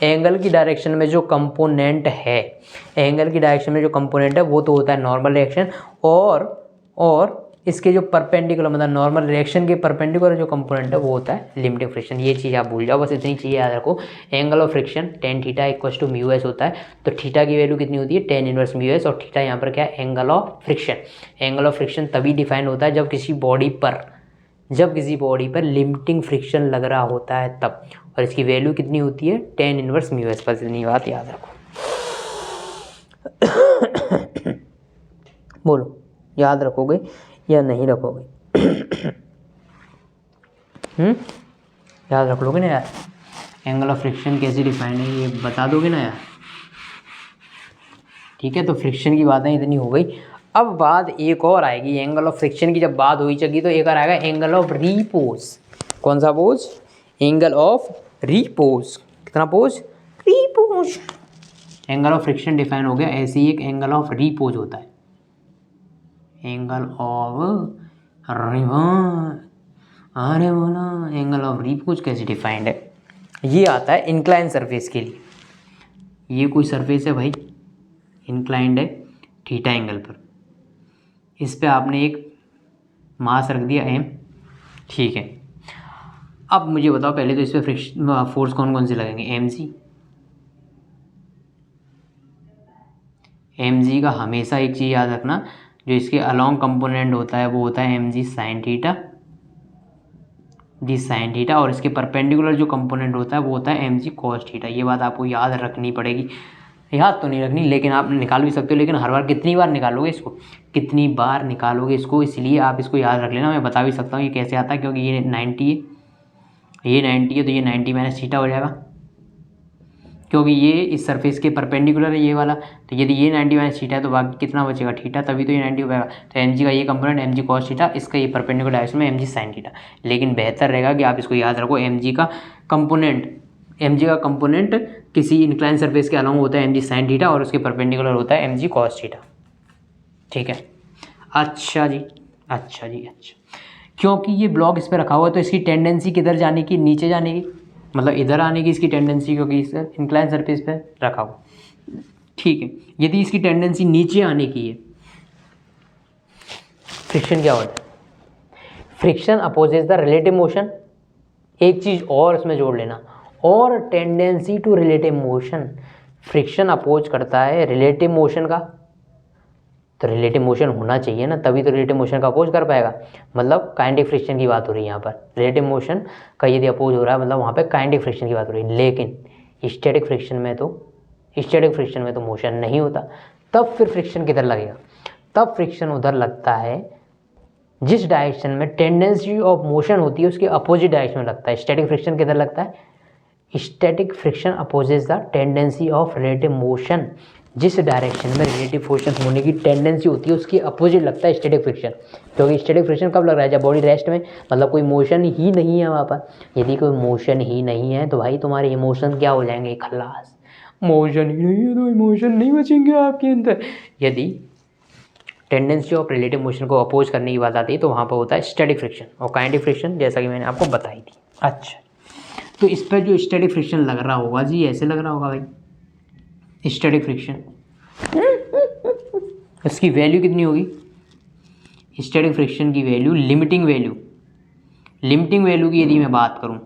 एंगल की डायरेक्शन में जो कंपोनेंट है वो तो होता है नॉर्मल रिएक्शन, और इसके जो परपेंडिकुलर मतलब नॉर्मल रिएक्शन के परपेंडिकुलर जो कंपोनेंट है वो होता है लिमिटिंग फ्रिक्शन। ये चीज़ आप भूल जाओ, बस इतनी चीज़ याद रखो। Angle of friction tan theta equal to mu S होता है। तो थीटा की वैल्यू कितनी होती है? टेन इनवर्स म्यू एस, और थीटा यहाँ पर क्या है? Angle of friction. Angle of friction तभी डिफाइन होता है जब किसी बॉडी पर लिमिटिंग फ्रिक्शन लग रहा होता है तब, और इसकी वैल्यू कितनी होती है? Tan inverse mu S. बस इतनी बात याद रखो। बोलो, याद रखोगे या नहीं रखोगे? याद रख लोगे ना यार। एंगल ऑफ फ्रिक्शन कैसे डिफाइंड है ये बता दोगे ना यार। ठीक है, तो फ्रिक्शन की बातें इतनी हो गई। अब बात एक और आएगी, एंगल ऑफ फ्रिक्शन की जब बात हुई चगी तो एक और आएगा एंगल ऑफ रीपोज। कौन सा पोज? Angle of repose. कितना pose? Repose. Angle of friction define हो गया, ऐसे ही एक एंगल ऑफ रीपोज होता है। एंगल ऑफ अरे बोला एंगल ऑफ रीपोज कैसे डिफाइंड है? ये आता है इंक्लाइन सरफेस के लिए। ये कोई सरफेस है भाई, इंक्लाइंड है थीटा एंगल पर, इस पे आपने एक मास रख दिया m, ठीक है। अब मुझे बताओ पहले तो इस पे फ्रिक्शन फोर्स कौन कौन से लगेंगे? mg का हमेशा एक चीज़ याद रखना, जो इसके अलोंग कंपोनेंट होता है वो होता है mg sine theta, D sign theta, और इसके परपेंडिकुलर जो कंपोनेंट होता है वो होता है mg कॉस थीटा। ये बात आपको याद रखनी पड़ेगी। याद तो नहीं रखनी, लेकिन आप निकाल भी सकते हो, लेकिन हर बार कितनी बार निकालोगे इसको, कितनी बार निकालोगे इसको, इसलिए आप इसको याद रख लेना। मैं बता भी सकता हूँ ये कैसे आता है, क्योंकि ये 90 है, ये 90 है, तो ये 90 माइनस थीटा हो जाएगा, क्योंकि ये इस सरफेस के परपेंडिकुलर है ये वाला। तो यदि ये 90 माइनस थीटा है तो बाकी कितना बचेगा? थीटा, तभी तो ये 90 हो पाएगा। तो mg का ये कंपोनेंट mg कॉस थीटा, इसका ये परपेंडिकुलर डायरेक्शन में mg साइन थीटा। लेकिन बेहतर रहेगा कि आप इसको याद रखो, mg का कंपोनेंट किसी इंक्लाइन सरफेस के अलोंग होता है mg साइन थीटा, और उसके परपेंडिकुलर होता है mg कॉस थीटा। ठीक है, अच्छा जी, अच्छा जी, अच्छा। क्योंकि ये ब्लॉक इस पर रखा हुआ है तो इसकी टेंडेंसी किधर जाने की? नीचे जाने की, मतलब इधर आने की इसकी टेंडेंसी, क्योंकि इस इंक्लाइन सरफेस पे रखा हुआ। ठीक है, यदि इसकी टेंडेंसी नीचे आने की है, फ्रिक्शन क्या होता है? Friction opposes the relative motion. एक चीज़ और इसमें जोड़ लेना, और tendency to relative motion. Friction oppose करता है रिलेटिव मोशन का, तो रिलेटिव मोशन होना चाहिए ना, तभी तो रिलेटिव मोशन का अपोज कर पाएगा। मतलब काइनेटिक फ्रिक्शन की बात हो रही है यहाँ पर, रिलेटिव मोशन का यदि अपोज हो रहा है मतलब वहाँ पे काइनेटिक फ्रिक्शन की बात हो रही है। लेकिन स्टैटिक फ्रिक्शन में तो मोशन नहीं होता। तब फिर फ्रिक्शन किधर लगेगा? तब फ्रिक्शन उधर लगता है जिस डायरेक्शन में टेंडेंसी ऑफ मोशन होती है उसके अपोजिट डायरेक्शन में लगता है। स्टैटिक फ्रिक्शन किधर लगता है? Static friction opposes the tendency of relative motion. जिस डायरेक्शन में रिलेटिव मोशन होने की टेंडेंसी होती है उसके अपोजिट लगता है स्टैटिक फ्रिक्शन। क्योंकि स्टैटिक फ्रिक्शन कब लग रहा है? जब बॉडी रेस्ट में, मतलब कोई मोशन ही नहीं है वहाँ पर। यदि कोई मोशन ही नहीं है तो भाई तुम्हारे इमोशन क्या हो जाएंगे? खल्लास। मोशन ही नहीं है तो इमोशन नहीं बचेंगे आपके अंदर। यदि टेंडेंसी ऑफ रिलेटिव मोशन को अपोज करने की बात आती है तो वहाँ पर होता है स्टैटिक फ्रिक्शन और काइनेटिक फ्रिक्शन, जैसा कि मैंने आपको बताई थी। अच्छा, तो इस पर जो स्टैटिक फ्रिक्शन लग रहा होगा जी, ऐसे लग रहा होगा भाई स्टैटिक फ्रिक्शन। इसकी वैल्यू कितनी होगी? स्टैटिक फ्रिक्शन की वैल्यू, लिमिटिंग वैल्यू की यदि मैं बात करूं,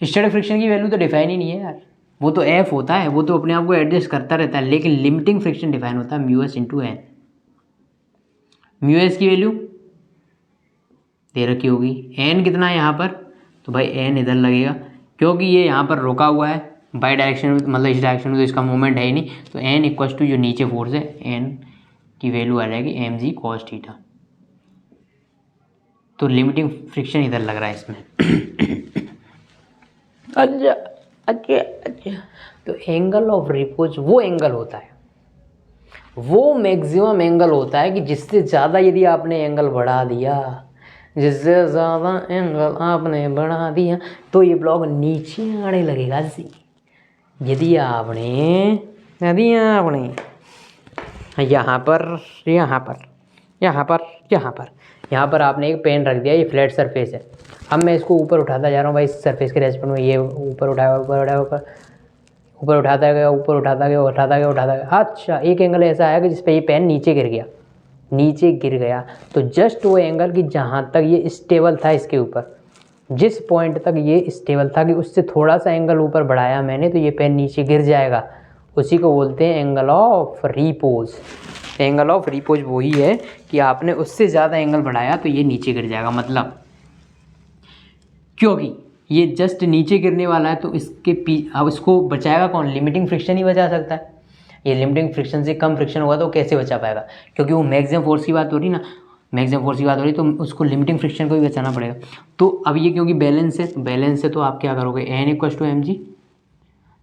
स्टैटिक फ्रिक्शन की वैल्यू तो डिफाइन ही नहीं है यार, वो तो एफ होता है, वो तो अपने आप को एडजस्ट करता रहता है। लेकिन लिमिटिंग फ्रिक्शन डिफाइन होता है mu S into N. Mu S की वैल्यू दे रखी होगी, एन कितना है यहाँ पर, तो भाई एन इधर लगेगा, क्योंकि ये यहाँ पर रुका हुआ है बाई डायरेक्शन में, मतलब इस डायरेक्शन में तो इसका मूवमेंट है ही नहीं। तो एन इक्वल्स टू जो नीचे फोर्स है, एन की वैल्यू आ जाएगी एम जी कॉस थीटा। तो लिमिटिंग फ्रिक्शन इधर लग रहा है इसमें। अच्छा। तो एंगल ऑफ रिपोज वो एंगल होता है, वो मैक्सिमम एंगल होता है कि जिससे ज़्यादा यदि आपने एंगल बढ़ा दिया, जिससे ज़्यादा एंगल आपने बढ़ा दिया तो ये ब्लॉक नीचे आने लगेगा जी। यदि आपने यहाँ पर आपने एक पेन रख दिया, ये फ्लैट सरफेस है। अब मैं इसको ऊपर उठाता जा रहा हूँ भाई, इस सरफेस के रेस्पेक्ट में ये ऊपर उठाता गया। अच्छा, एक एंगल ऐसा आया कि जिस पे ये पेन नीचे गिर गया। तो जस्ट वो एंगल कि जहाँ तक ये स्टेबल था इसके ऊपर, जिस पॉइंट तक ये स्टेबल था कि उससे थोड़ा सा एंगल ऊपर बढ़ाया मैंने तो ये पेन नीचे गिर जाएगा। उसी को बोलते हैं angle of repose. Angle of repose वही है कि आपने उससे ज़्यादा एंगल बढ़ाया तो ये नीचे गिर जाएगा। मतलब क्योंकि ये जस्ट नीचे गिरने वाला है तो अब इसको बचाएगा कौन? लिमिटिंग फ्रिक्शन ही बचा सकता है। ये लिमिटिंग फ्रिक्शन से कम फ्रिक्शन होगा तो कैसे बचा पाएगा? क्योंकि वो मैक्सिमम फोर्स की बात हो रही ना, मैक्सिमम फोर्स की बात हो रही है, तो उसको लिमिटिंग फ्रिक्शन को भी बचाना पड़ेगा। तो अब ये क्योंकि बैलेंस है तो आप क्या करोगे, N equal to M G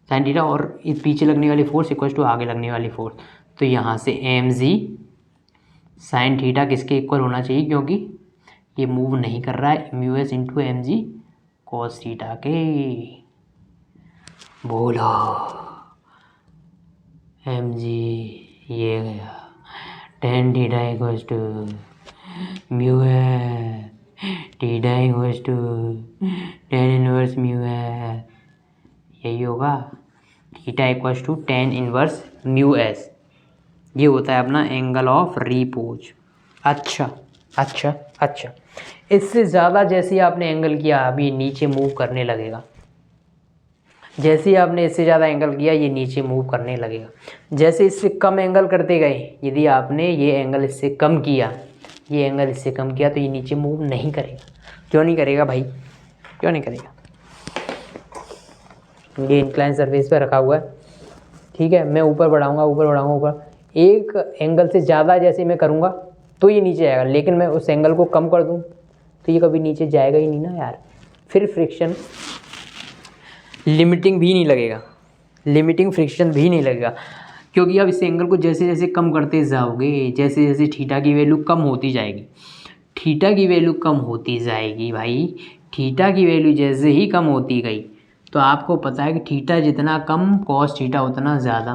sine theta और इस पीछे लगने वाली फोर्स इक्वल टू आगे लगने वाली फोर्स। तो यहाँ से एम जी साइन थीटा किसके इक्वल होना चाहिए, क्योंकि ये मूव नहीं कर रहा है, mu S into M G cos theta के। बोलो एम जी ये गया tan theta equals to mu है theta equals to tan inverse mu है, यही होगा। Theta equals to tan inverse mu S, ये होता है अपना एंगल ऑफ रिपोज। अच्छा अच्छा अच्छा, इससे ज़्यादा जैसे ही आपने एंगल किया अभी नीचे मूव करने लगेगा। जैसे ही आपने इससे ज़्यादा एंगल किया ये नीचे मूव करने लगेगा। जैसे इससे कम एंगल करते गए, यदि आपने ये एंगल इससे कम किया, ये एंगल इससे कम किया, तो ये नीचे मूव नहीं करेगा। क्यों नहीं करेगा भाई, क्यों नहीं करेगा? ये इंक्लाइन सरफेस पे रखा हुआ है, ठीक है। मैं ऊपर बढ़ाऊंगा ऊपर एक एंगल से ज़्यादा जैसे मैं करूँगा तो ये नीचे आएगा, लेकिन मैं उस एंगल को कम कर दूँ तो ये कभी नीचे जाएगा ही नहीं ना यार। फिर फ्रिक्शन लिमिटिंग फ्रिक्शन भी नहीं लगेगा, क्योंकि अब इस एंगल को जैसे जैसे कम करते जाओगे, जैसे जैसे थीटा की वैल्यू कम होती जाएगी, थीटा की वैल्यू कम होती जाएगी भाई। थीटा की वैल्यू जैसे ही कम होती गई तो आपको पता है कि थीटा जितना कम कॉस थीटा उतना ज़्यादा।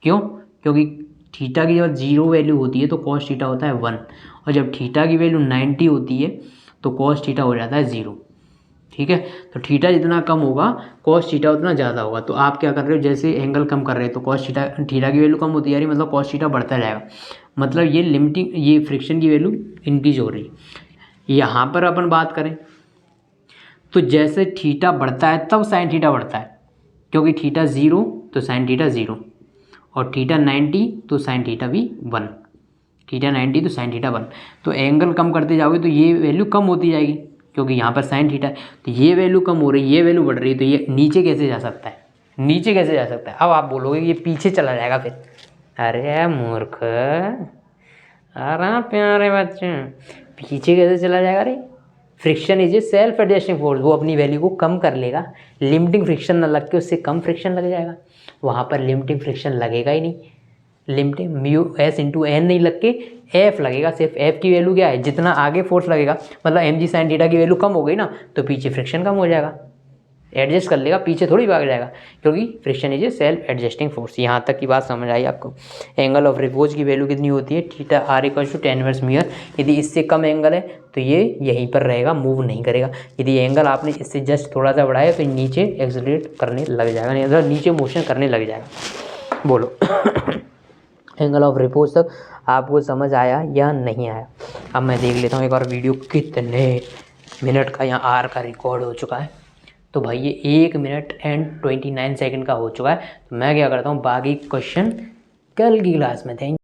क्यों? क्योंकि थीटा की जब 0 वैल्यू होती है तो कॉस थीटा होता है 1, और जब थीटा की वैल्यू 90 होती है तो कॉस थीटा हो जाता है 0, ठीक है। तो थीटा जितना कम होगा कॉस थीटा उतना ज़्यादा होगा। तो आप क्या कर रहे हो, जैसे एंगल कम कर रहे हो तो कॉस थीटा की वैल्यू कम होती जा रही है, मतलब कॉस थीटा बढ़ता जाएगा, मतलब ये लिमिटिंग ये फ्रिक्शन की वैल्यू इंक्रीज हो रही है। यहाँ पर अपन बात करें तो जैसे थीटा बढ़ता है तब साइन थीटा बढ़ता है, क्योंकि थीटा 0 तो साइन थीटा 0, और थीटा 90 तो साइन थीटा भी 1, थीटा 90 तो साइन थीटा 1। तो एंगल कम करते जाओगे तो ये वैल्यू कम होती जाएगी, क्योंकि यहाँ पर साइन थीटा है, तो ये वैल्यू कम हो रही है, ये वैल्यू बढ़ रही है, तो ये नीचे कैसे जा सकता है, नीचे कैसे जा सकता है? अब आप बोलोगे ये पीछे चला जाएगा फिर। अरे मूर्ख, अरे प्यारे बच्चे, पीछे कैसे चला जाएगा? अरे friction is a self adjusting force, वो अपनी वैल्यू को कम कर लेगा। लिमिटिंग फ्रिक्शन ना लग के उससे कम फ्रिक्शन लग जाएगा, वहाँ पर लिमिटिंग फ्रिक्शन लगेगा ही नहीं। Limiting mu S into N नहीं लग के एफ लगेगा। सिर्फ एफ की वैल्यू क्या है, जितना आगे फोर्स लगेगा, मतलब एम जी साइन थीटा की वैल्यू कम हो गई ना तो पीछे फ्रिक्शन कम हो जाएगा, एडजस्ट कर लेगा, पीछे थोड़ी भाग जाएगा, क्योंकि friction is a self adjusting force. यहाँ तक की बात समझ आई आपको? एंगल ऑफ रिपोज की वैल्यू कितनी होती है, theta R equal to tan inverse mu. यदि इससे कम एंगल है तो ये यहीं पर रहेगा, मूव नहीं करेगा। यदि एंगल आपने इससे जस्ट थोड़ा सा बढ़ाया तो नीचे एक्सेलरेट करने लग जाएगा, नहीं मतलब नीचे मोशन करने लग जाएगा। बोलो एंगल ऑफ रिपोज तक आपको समझ आया या नहीं आया? अब मैं देख लेता हूँ एक और वीडियो कितने मिनट का यहाँ आर का रिकॉर्ड हो चुका है। तो भाई ये 1 मिनट एंड 29 सेकंड का हो चुका है। तो मैं क्या करता हूँ, बाकी क्वेश्चन कल की क्लास में। थैंक